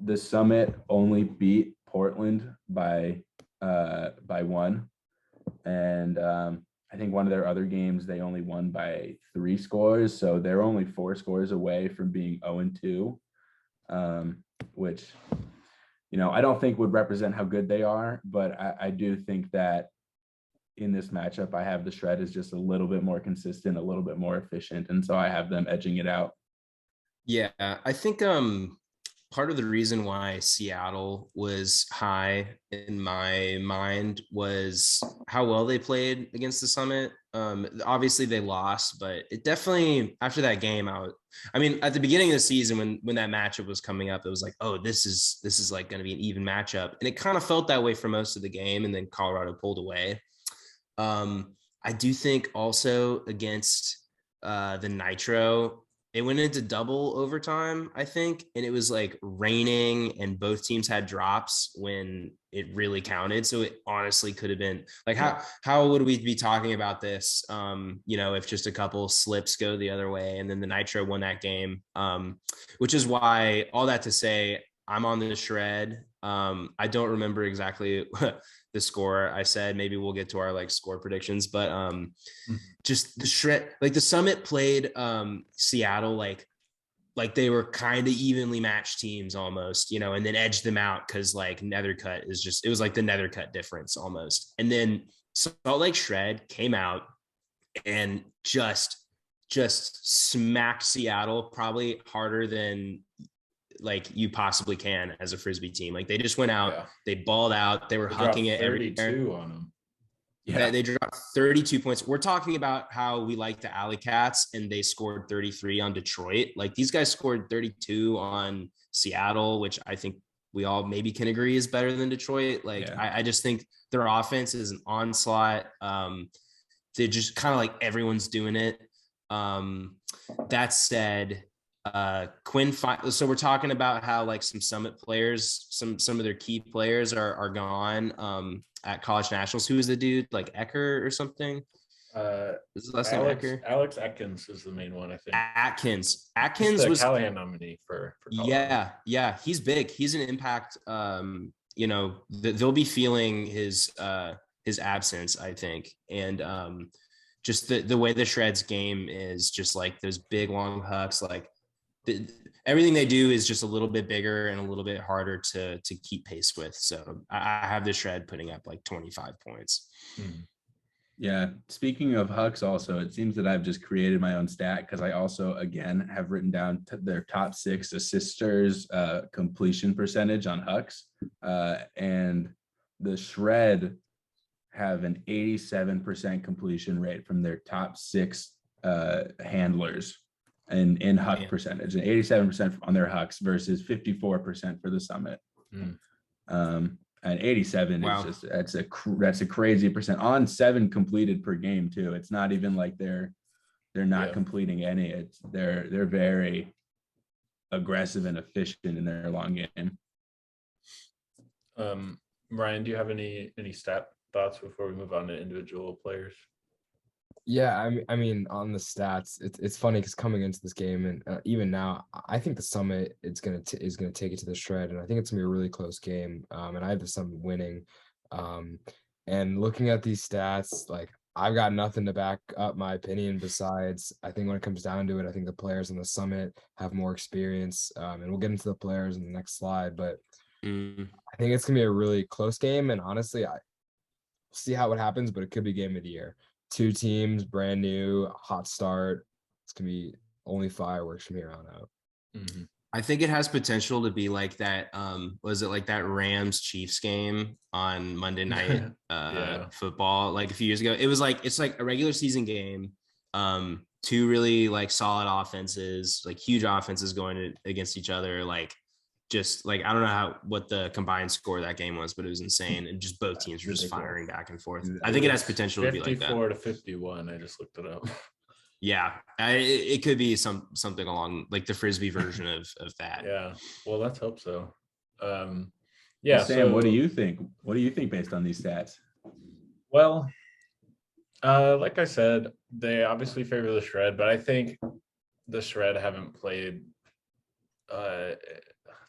the Summit only beat Portland by 1, and I think one of their other games they only won by 3 scores, so they're only 4 scores away from being 0-2, which I don't think would represent how good they are, but I do think that in this matchup I have the Shred is just a little bit more consistent, a little bit more efficient, and so I have them edging it out. Yeah, I think part of the reason why Seattle was high in my mind was how well they played against the Summit. Obviously they lost, but it definitely, after that game, I mean, at the beginning of the season when that matchup was coming up, it was like, oh, this is like going to be an even matchup. And it kind of felt that way for most of the game. And then Colorado pulled away. I do think also against the Nitro, it went into double overtime, I think, and it was like raining and both teams had drops when it really counted. So it honestly could have been like, how would we be talking about this, if just a couple slips go the other way, and then the Nitro won that game, which is why, all that to say, I'm on the Shred. I don't remember exactly the score. I said maybe we'll get to our like score predictions, but just the Shred, like the Summit played Seattle like they were kind of evenly matched teams almost, and then edged them out because like Nethercut it was like the Nethercut difference almost. And then Salt Lake Shred came out and just smacked Seattle probably harder than like you possibly can as a Frisbee team. Like they just went out, they balled out, they were hucking it everywhere on them. Yeah, they dropped 32 points. We're talking about how we like the Alley Cats, and they scored 33 on Detroit. Like these guys scored 32 on Seattle, which I think we all maybe can agree is better than Detroit. Like I just think their offense is an onslaught. They just kind of like everyone's doing it. That said, Quinn, so we're talking about how like some Summit players, some of their key players are gone at College Nationals. Who is the dude, like Ecker or something? Is the last name Ecker? Alex Atkins is the main one, I think. Atkins He's was Callahan nominee for Colorado. Yeah, he's big. He's an impact. They'll be feeling his absence, I think, and just the way the Shreds game is just like those big long hucks, like everything they do is just a little bit bigger and a little bit harder to keep pace with. So I have the Shred putting up like 25 points. Yeah. Speaking of Hucks, also, it seems that I've just created my own stat because I also, again, have written down their top 6 assisters completion percentage on Hucks. And the Shred have an 87% completion rate from their top 6 handlers in Huck percentage, and 87% on their Hucks versus 54% for the Summit. And 87 is just that's a crazy percent on 7 completed per game too. It's not even like they're not completing any. It's they're very aggressive and efficient in their long game. Ryan, do you have any stat thoughts before we move on to individual players? Yeah, I mean, on the stats, it's funny because coming into this game and even now, I think the Summit is gonna take it to the Shred, and I think it's gonna be a really close game. And I have the Summit winning. And looking at these stats, like I've got nothing to back up my opinion besides I think when it comes down to it, I think the players on the Summit have more experience. And we'll get into the players in the next slide, but I think it's gonna be a really close game. And honestly, I see how it happens, but it could be game of the year. 2 teams, brand new, hot start. It's gonna be only fireworks from here on out. I think it has potential to be like that. Was it like that Rams Chiefs game on Monday night football like a few years ago? It was like it's like a regular season game. 2 really like solid offenses, like huge offenses going against each other. Like just like I don't know what the combined score of that game was, but it was insane, and just both teams were just firing back and forth. I think it has potential to be like that. 54-51. I just looked it up. Yeah, it could be something along like the Frisbee version of that. Yeah, well, let's hope so. Sam, what do you think? What do you think based on these stats? Well, like I said, they obviously favor the Shred, but I think the Shred haven't played.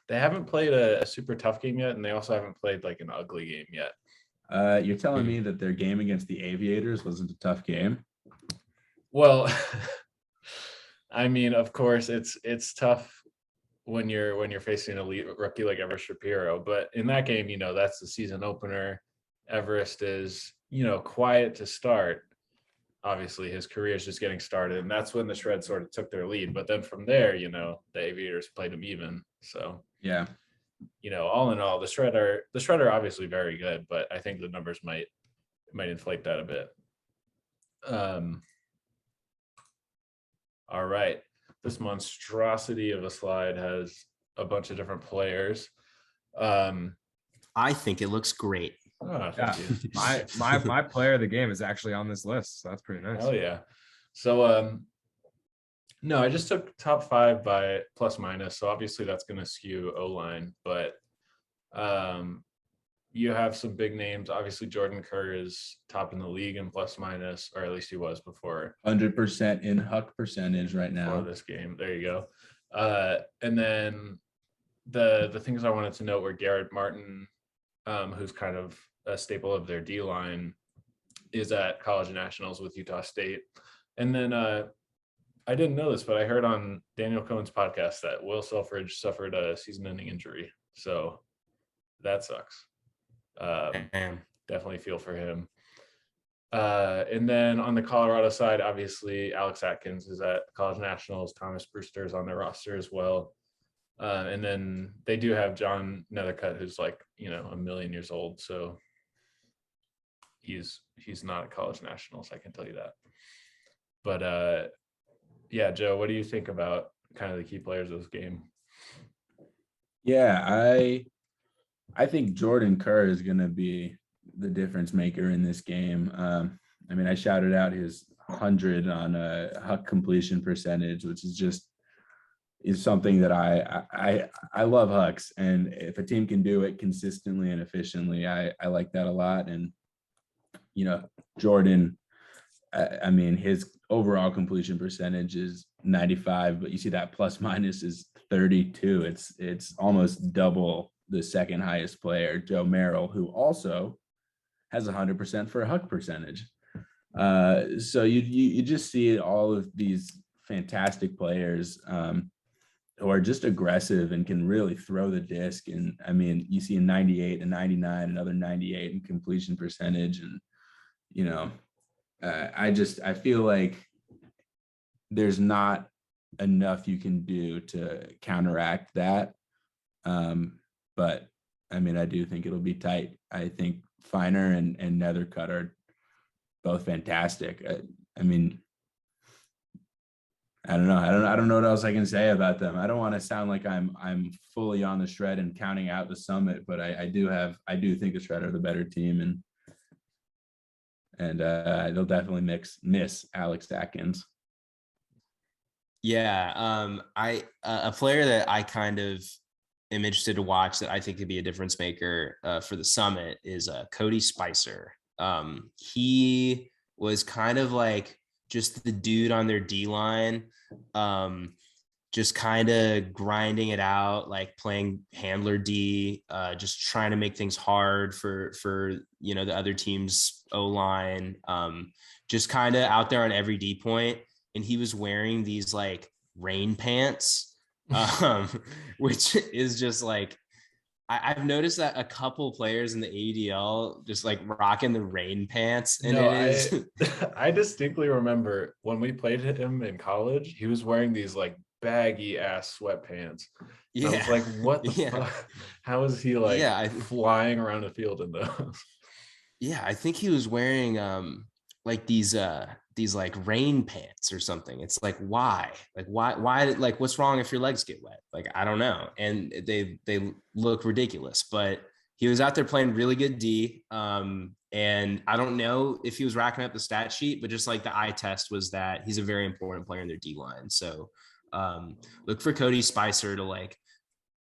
They haven't played a super tough game yet, and they also haven't played like an ugly game yet. You're telling me that their game against the Aviators wasn't a tough game? Well, I mean, of course, it's tough when you're facing an elite rookie like Everest Shapiro, but in that game, that's the season opener. Everest is, quiet to start. Obviously, his career is just getting started, and that's when the Shred sort of took their lead. But then from there, the Aviators played them even. So yeah, all in all, the Shred are obviously very good, but I think the numbers might inflate that a bit. All right, this monstrosity of a slide has a bunch of different players. I think it looks great. Oh, yeah, my player of the game is actually on this list, so that's pretty nice. Oh yeah. So no, I just took top 5 by plus minus, so obviously that's going to skew O-line, but you have some big names. Obviously, Jordan Kerr is top in the league in plus minus, or at least he was before. 100% in Huck percentage right now. For this game, there you go. And then the things I wanted to note were Garrett Martin, who's kind of a staple of their D line, is at college nationals with Utah State. And then I didn't know this, but I heard on Daniel Cohen's podcast that Will Selfridge suffered a season-ending injury, so that sucks. Definitely feel for him. And then on the Colorado side, obviously Alex Atkins is at college nationals. Thomas Brewster is on their roster as well. And then they do have John Nethercutt, who's like, a million years old. So he's not at college nationals, I can tell you that. But yeah, Joe, what do you think about kind of the key players of this game? Yeah, I think Jordan Kerr is going to be the difference maker in this game. I mean, I shouted out his 100 on a Huck completion percentage, which is something that I love Hucks. And if a team can do it consistently and efficiently, I like that a lot. And, Jordan, I mean, his overall completion percentage is 95, but you see that plus minus is 32. It's almost double the second highest player, Joe Merrill, who also has 100% for a Huck percentage. So you just see all of these fantastic players who are just aggressive and can really throw the disc. And I mean, you see a 98, a 99, another 98 in completion percentage. And, I feel like there's not enough you can do to counteract that. But I mean, I do think it'll be tight. I think Finer and Nethercutt are both fantastic. I mean, I don't know. I don't know what else I can say about them. I don't want to sound like I'm fully on the Shred and counting out the Summit, but I do think the Shred are the better team, and they'll definitely miss Alex Atkins. Yeah, a player that I kind of am interested to watch that I think could be a difference maker for the Summit is Cody Spicer. He was kind of like just the dude on their D line, just kind of grinding it out, like playing handler D, just trying to make things hard for the other team's O line, just kind of out there on every D point. And he was wearing these like rain pants, which is just like, I've noticed that a couple players in the AUDL just like rocking the rain pants. And I distinctly remember when we played him in college, he was wearing these like baggy ass sweatpants. Yeah. I was like, what the fuck? How is he like flying around the field in those? Yeah, I think he was wearing like these like rain pants or something. It's like, why like what's wrong if your legs get wet? Like, I don't know. And they look ridiculous, but he was out there playing really good D. And I don't know if he was racking up the stat sheet, but just like the eye test was that he's a very important player in their D line. So look for Cody Spicer to like,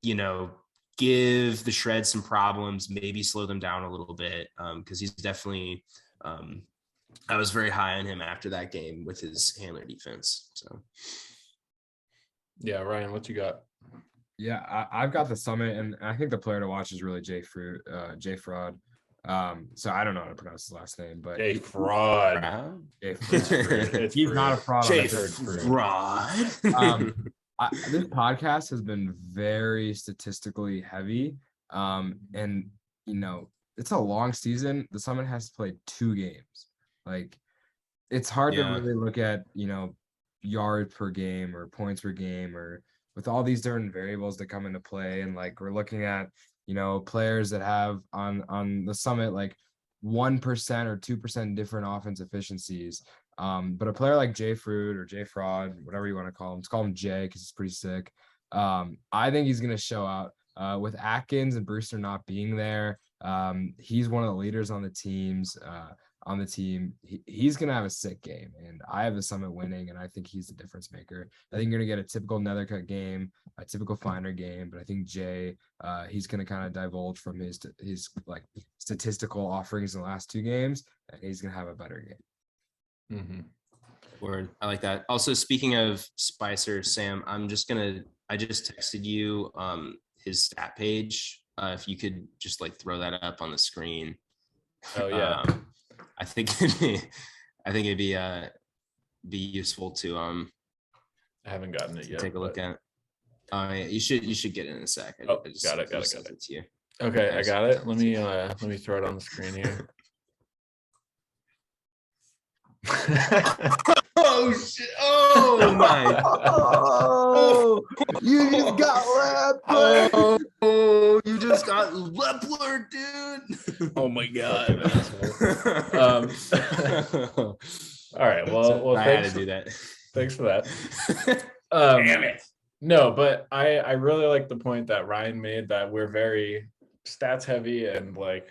give the Shred some problems, maybe slow them down a little bit. Cause he's definitely, I was very high on him after that game with his handler defense. So, yeah, Ryan, what you got? Yeah, I've got the Summit, and I think the player to watch is really Jay Fraud. So I don't know how to pronounce his last name, but Jay Fraud. He's not a fraud. Jay Fraud. This podcast has been very statistically heavy, and it's a long season. The Summit has to play 2 games. Like, it's hard to really look at, yards per game or points per game, or with all these different variables that come into play. And like, we're looking at, players that have on the Summit, like 1% or 2% different offense efficiencies. But a player like Jay Fruit or Jay Fraud, whatever you want to call him, let's call him Jay because he's pretty sick. I think he's going to show out with Atkins and Brewster not being there. He's one of the leaders on the team. He's going to have a sick game, and I have the Summit winning, and I think he's the difference maker. I think you're going to get a typical Nethercutt game, a typical Finer game, but I think Jay, he's going to kind of divulge from his like statistical offerings in the last 2 games, and he's going to have a better game. Mm-hmm. Word. I like that. Also, speaking of Spicer, Sam, I just texted you his stat page. If you could just like throw that up on the screen. Oh yeah. I think it'd be useful to I haven't gotten it yet. Take a look at. You should get it in a sec. Got it. To you. Okay, I got it. Let me throw it on the screen here. Oh shit! Oh my! Oh, you just got Lepler. Oh, you just got Lepler, dude! Oh my god! All right. Well, I had to do that. Thanks for that. Damn it! No, but I really like the point that Ryan made that we're very stats heavy, and like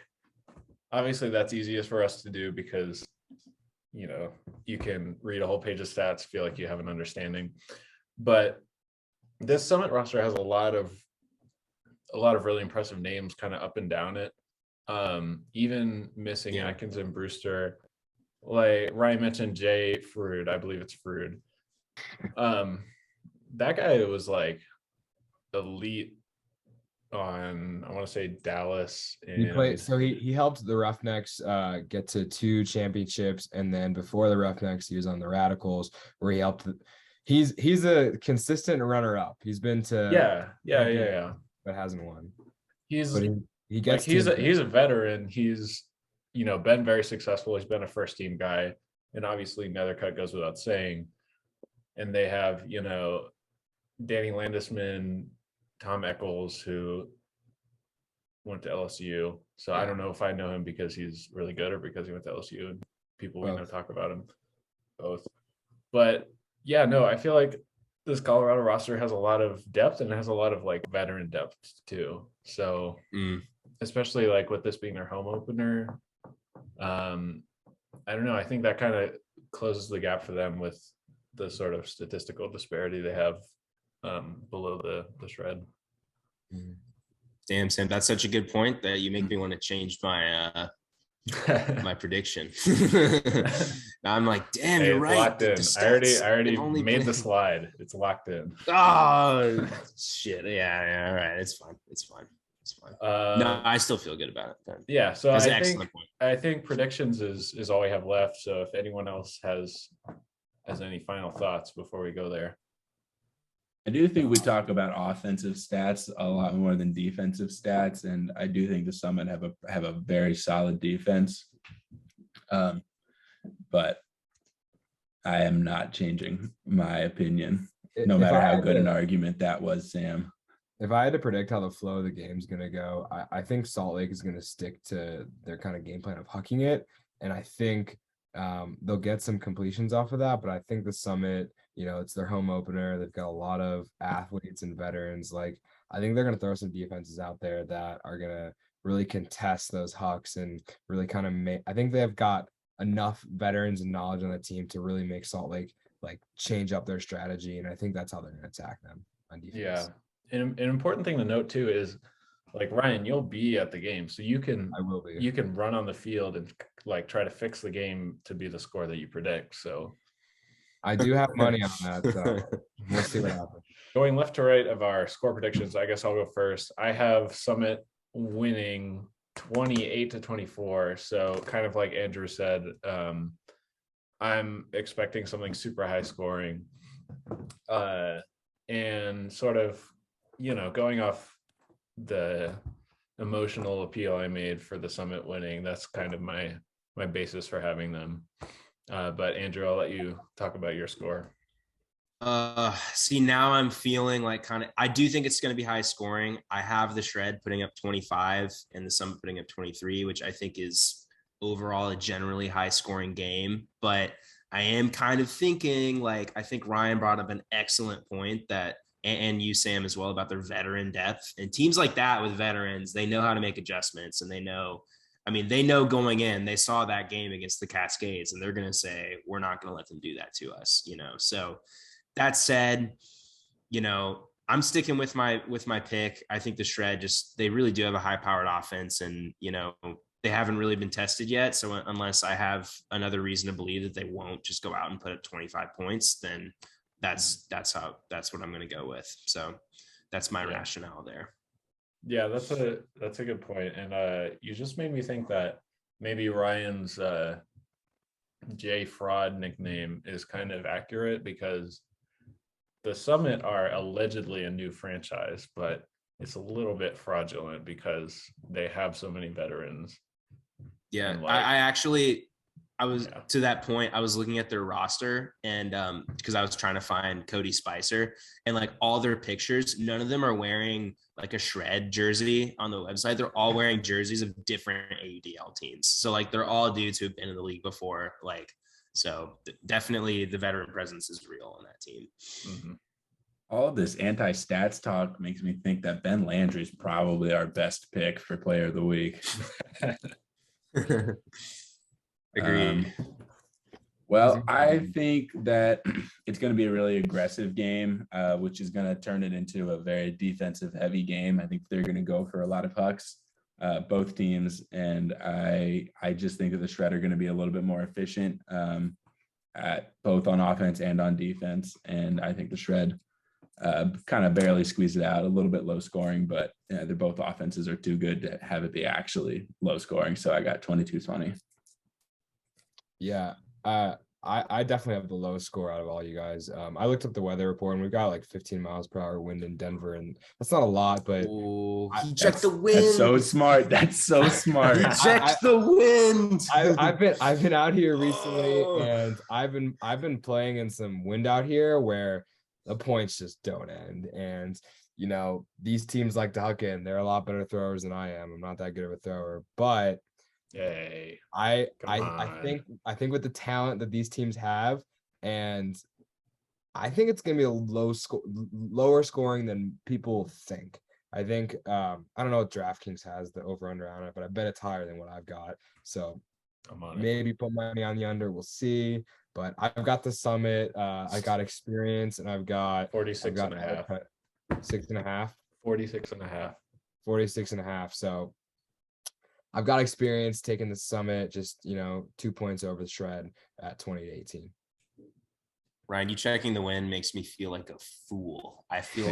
obviously that's easiest for us to do because you can read a whole page of stats, feel like you have an understanding. But this Summit roster has a lot of really impressive names kind of up and down it. Even missing Atkins and Brewster, like Ryan mentioned Jay Frood, I believe it's Frood. That guy was like elite on, I want to say Dallas. And he helped the Roughnecks get to 2 championships, and then before the Roughnecks he was on the Radicals where he helped. He's a consistent runner-up. He's been to but hasn't won. He gets like he's a veteran. He's been very successful. He's been a first team guy. and obviously Nethercutt goes without saying. And they have, Danny Landisman, Tom Eccles, who went to LSU. So I don't know if I know him because he's really good or because he went to LSU and people we know talk about him. Both. But yeah, no, I feel like this Colorado roster has a lot of depth and it has a lot of like veteran depth too. So especially like with this being their home opener, I don't know. I think that kind of closes the gap for them with the sort of statistical disparity they have below the shred. Damn, Sam, that's such a good point that you make me want to change my my prediction. Now I'm like, damn, hey, you're right. Locked in. I already made the slide. It's locked in. Oh shit. Yeah, all right. It's fine. No, I still feel good about it. Yeah, so I think predictions is all we have left. So if anyone else has any final thoughts before we go there. I do think we talk about offensive stats a lot more than defensive stats, and I do think the Summit have a very solid defense. But I am not changing my opinion, no matter how good an argument that was, Sam. If I had to predict how the flow of the game is going to go, I think Salt Lake is going to stick to their kind of game plan of hucking it. And I think they'll get some completions off of that. But I think the Summit, it's their home opener. They've got a lot of athletes and veterans. Like, I think they're going to throw some defenses out there that are going to really contest those hucks and really kind of I think they've got enough veterans and knowledge on the team to really make Salt Lake like change up their strategy. And I think that's how they're going to attack them on defense. Yeah. And an important thing to note too is, like, Ryan, you'll be at the game, so you can run on the field and like try to fix the game to be the score that you predict. So I do have money on that, so we'll see what happens. Going left to right of our score predictions, I guess I'll go first. I have Summit winning 28-24. So kind of like Andrew said, I'm expecting something super high scoring, and sort of, going off the emotional appeal I made for the Summit winning, that's kind of my basis for having them. But Andrew, I'll let you talk about your score. See, now I'm feeling like I do think it's going to be high scoring. I have the Shred putting up 25 and the Summit putting up 23, which I think is overall a generally high scoring game. But I am kind of thinking, like, I think Ryan brought up an excellent point that, and you, Sam, as well, about their veteran depth. And teams like that with veterans, they know how to make adjustments, and they know going in, they saw that game against the Cascades, and they're going to say, we're not going to let them do that to us, So that said, I'm sticking with my pick. I think the Shred they really do have a high powered offense, and, they haven't really been tested yet. So unless I have another reason to believe that they won't just go out and put up 25 points, then that's what I'm going to go with. So that's my rationale there. Yeah, that's a good point. And you just made me think that maybe Ryan's J Fraud nickname is kind of accurate, because the Summit are allegedly a new franchise, but it's a little bit fraudulent because they have so many veterans. Yeah, to that point, I was looking at their roster, and because I was trying to find Cody Spicer, and like all their pictures, none of them are wearing like a Shred jersey on the website. They're all wearing jerseys of different AUDL teams. So like they're all dudes who've been in the league before. Like, so definitely the veteran presence is real on that team. Mm-hmm. All of this anti-stats talk makes me think that Ben Landry is probably our best pick for player of the week. Agreed. Well, I think that it's going to be a really aggressive game, which is going to turn it into a very defensive heavy game. I think they're going to go for a lot of hucks, both teams. And I just think that the Shred are going to be a little bit more efficient at both on offense and on defense. And I think the Shred kind of barely squeeze it out, a little bit low scoring, but they're both offenses are too good to have it be actually low scoring. So I got 22-20. Yeah. I definitely have the lowest score out of all you guys. I looked up the weather report and we've got like 15 miles per hour wind in Denver, and that's not a lot, but He checked the wind. That's so smart. That's so smart. He checked the wind. I've been out here recently, and I've been playing in some wind out here where the points just don't end. And you know, these teams like to huck in. They're a lot better throwers than I am. I'm not that good of a thrower, but Yay. I think with the talent that these teams have, and I think it's gonna be a lower scoring than people think. I think I don't know what DraftKings has the over under on it, but I bet it's higher than what I've got. So maybe put money on the under. We'll see. But I've got the Summit. I got experience, and I've got 46 and a half. 6.5. 46 and a half. 46 and a half. So I've got experience taking the Summit, just, 2 points over the Shred at 20-18. Ryan, you checking the wind makes me feel like a fool. I feel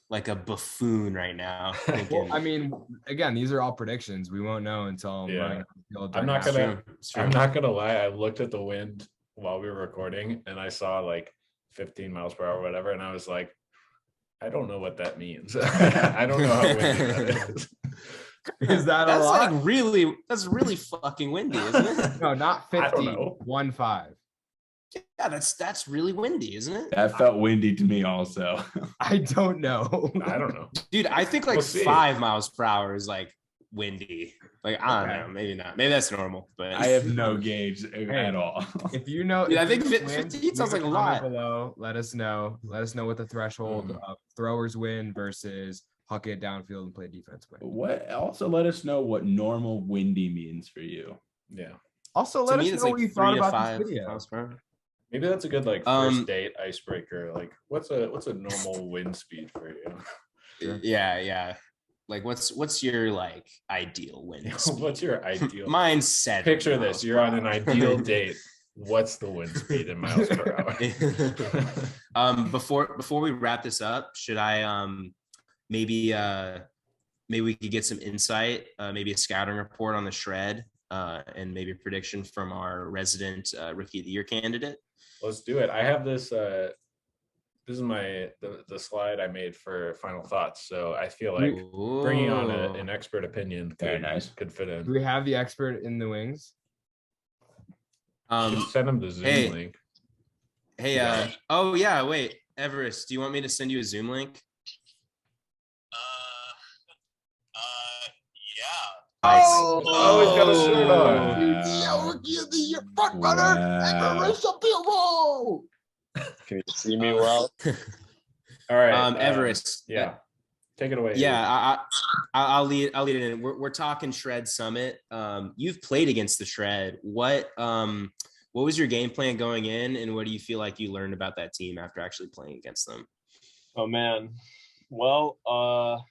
like a buffoon right now. Well, I mean, again, these are all predictions. We won't know until I'm running on the field. I'm not gonna lie. I looked at the wind while we were recording, and I saw like 15 miles per hour, or whatever, and I was like, I don't know what that means. I don't know how windy that is. Is that a lot? That's really fucking windy, isn't it? No, not 50. 1.5. Yeah, that's really windy, isn't it? That felt windy to me also. I don't know. I don't know. Dude, I think like 5 miles per hour is like windy. Like, I don't know, maybe not. Maybe that's normal, but I have no gauge at all. If you know, dude, I think 15 sounds like a lot. Below, let us know. Let us know what the threshold of throwers win versus huck it downfield and play defense win. Also let us know what normal windy means for you. Yeah. Also, let us know what you thought about this video. Maybe that's a good first date icebreaker. Like, what's a normal wind speed for you? Sure. Yeah. Like, what's your ideal wind speed? What's your ideal? Mine's 7. Picture this: you're on an ideal date. What's the wind speed in miles per hour? Before we wrap this up, should I maybe we could get some insight, maybe a scouting report on the Shred, and maybe a prediction from our resident Rookie of the Year candidate. Let's do it. I have this. This is the slide I made for final thoughts. So I feel like bringing on an expert opinion could fit in. Do we have the expert in the wings? Just send him the Zoom link. Hey, oh yeah, wait, Everest, do you want me to send you a Zoom link? Yeah. Oh, he's got a shirt on. Rookie of the Year front runner, Everest Shapiro. Can you see me well? All right, Everest. Yeah, take it away. Yeah, I'll lead it in. We're talking Shred Summit. You've played against the Shred. What was your game plan going in, and what do you feel like you learned about that team after actually playing against them? Oh man, well, our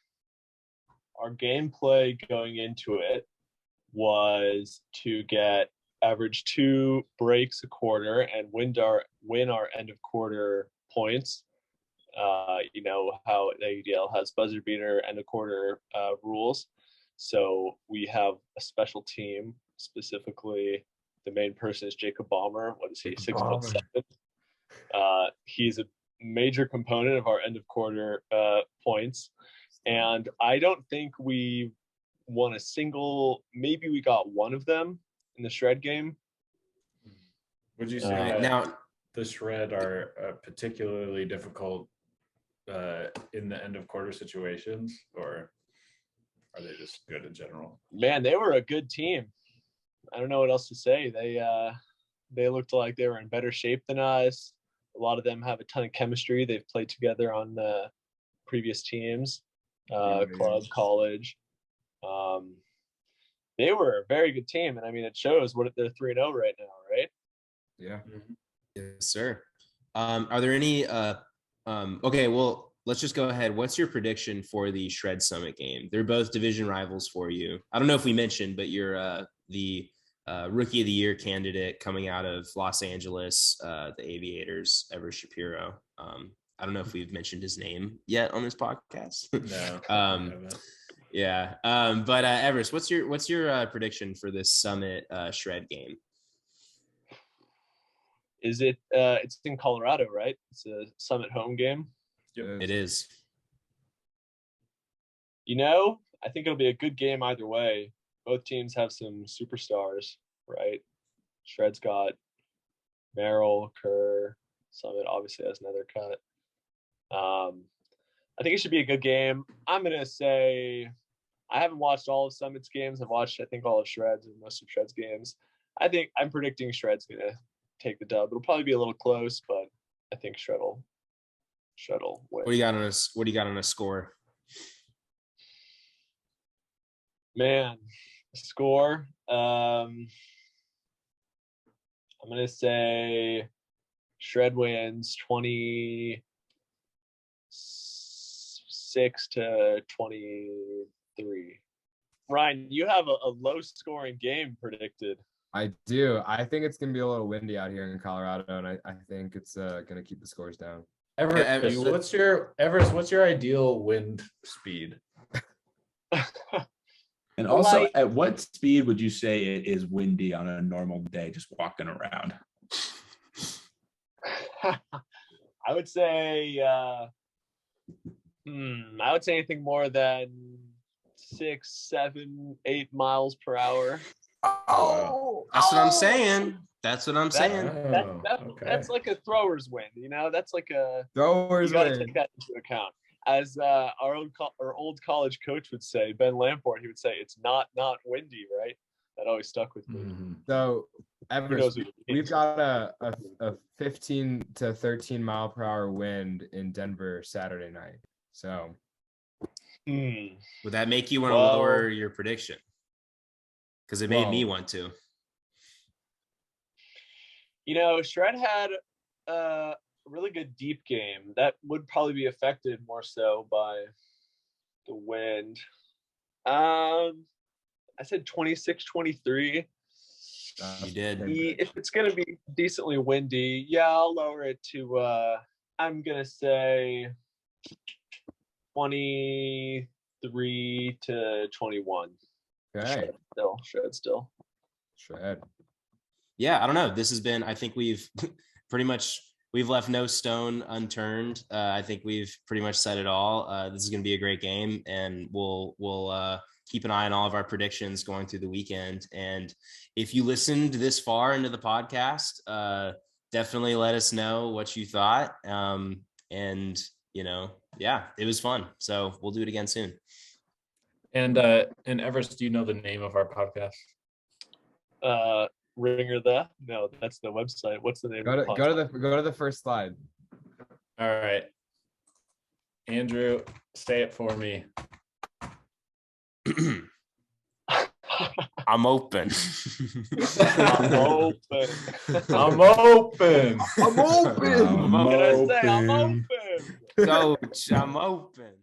gameplay going into it was to average 2 breaks a quarter and win our end of quarter points. You know how the AUDL has buzzer beater end of quarter rules. So we have a special team, specifically the main person is Jacob Balmer. What is he? 6'7". He's a major component of our end of quarter points. And I don't think we won a single, maybe we got one of them in the Shred game. Would you say now the Shred are particularly difficult in the end of quarter situations, or are they just good in general? Man, they were a good team. I don't know what else to say. They looked like they were in better shape than us. A lot of them have a ton of chemistry. They've played together on previous teams, club, college. They were a very good team, and I mean, it shows. What they're 3-0 right now, right? Yeah. Yes, sir. Are there any? Okay, well, let's just go ahead. What's your prediction for the Shred Summit game? They're both division rivals for you. I don't know if we mentioned, but you're the Rookie of the Year candidate coming out of Los Angeles, the Aviators, Everest Shapiro. I don't know if we've mentioned his name yet on this podcast. No. Yeah. But Everest, what's your prediction for this Summit Shred game? Is it? It's in Colorado, right? It's a Summit home game. It is. You know, I think it'll be a good game either way. Both teams have some superstars, right? Shred's got Merrill, Kerr. Summit obviously has another cut. I think it should be a good game. I'm going to say I haven't watched all of Summit's games. I've watched, I think, all of Shred's and most of Shred's games. I'm predicting Shred's going to take the dub. It'll probably be a little close, but I think Shred will win. What do you got on a score? Man, score. I'm going to say Shred wins 26 to 23. Ryan, you have a low scoring game predicted. I do. I think it's going to be a little windy out here in Colorado, and I think it's going to keep the scores down. Everest, what's your ideal wind speed? And also, at what speed would you say it is windy on a normal day, just walking around? I would say anything more than 6, 7, 8 miles per hour. That's what I'm saying. That's That's like a thrower's win. You know, that's like a thrower's you gotta win. take that into account. As our old college coach would say, Ben Lamport, he would say, "It's not windy," right? That always stuck with me. Mm-hmm. So, Everest, we've got a 15 to 13 mile per hour wind in Denver Saturday night. So, would that make you want to lower your prediction? Because it made me want to. You know, Shred had a really good deep game. That would probably be affected more so by the wind. I said 26-23. You did. If it's going to be decently windy, yeah, I'll lower it to, I'm going to say 23 to 21. okay. Shred still. Shred. Yeah, I don't know. This has been, I think we've we've left no stone unturned. I think we've pretty much said it all. This is going to be a great game, and we'll keep an eye on all of our predictions going through the weekend. And if you listened this far into the podcast, definitely let us know what you thought. And yeah, it was fun. So we'll do it again soon. And Everest, do you know the name of our podcast? Ringer no, that's the website. What's the name? Go to the first slide. All right, Andrew, say it for me. I'm open. I'm open. I'm open. I'm open. I'm Coach, I'm open. I'm open.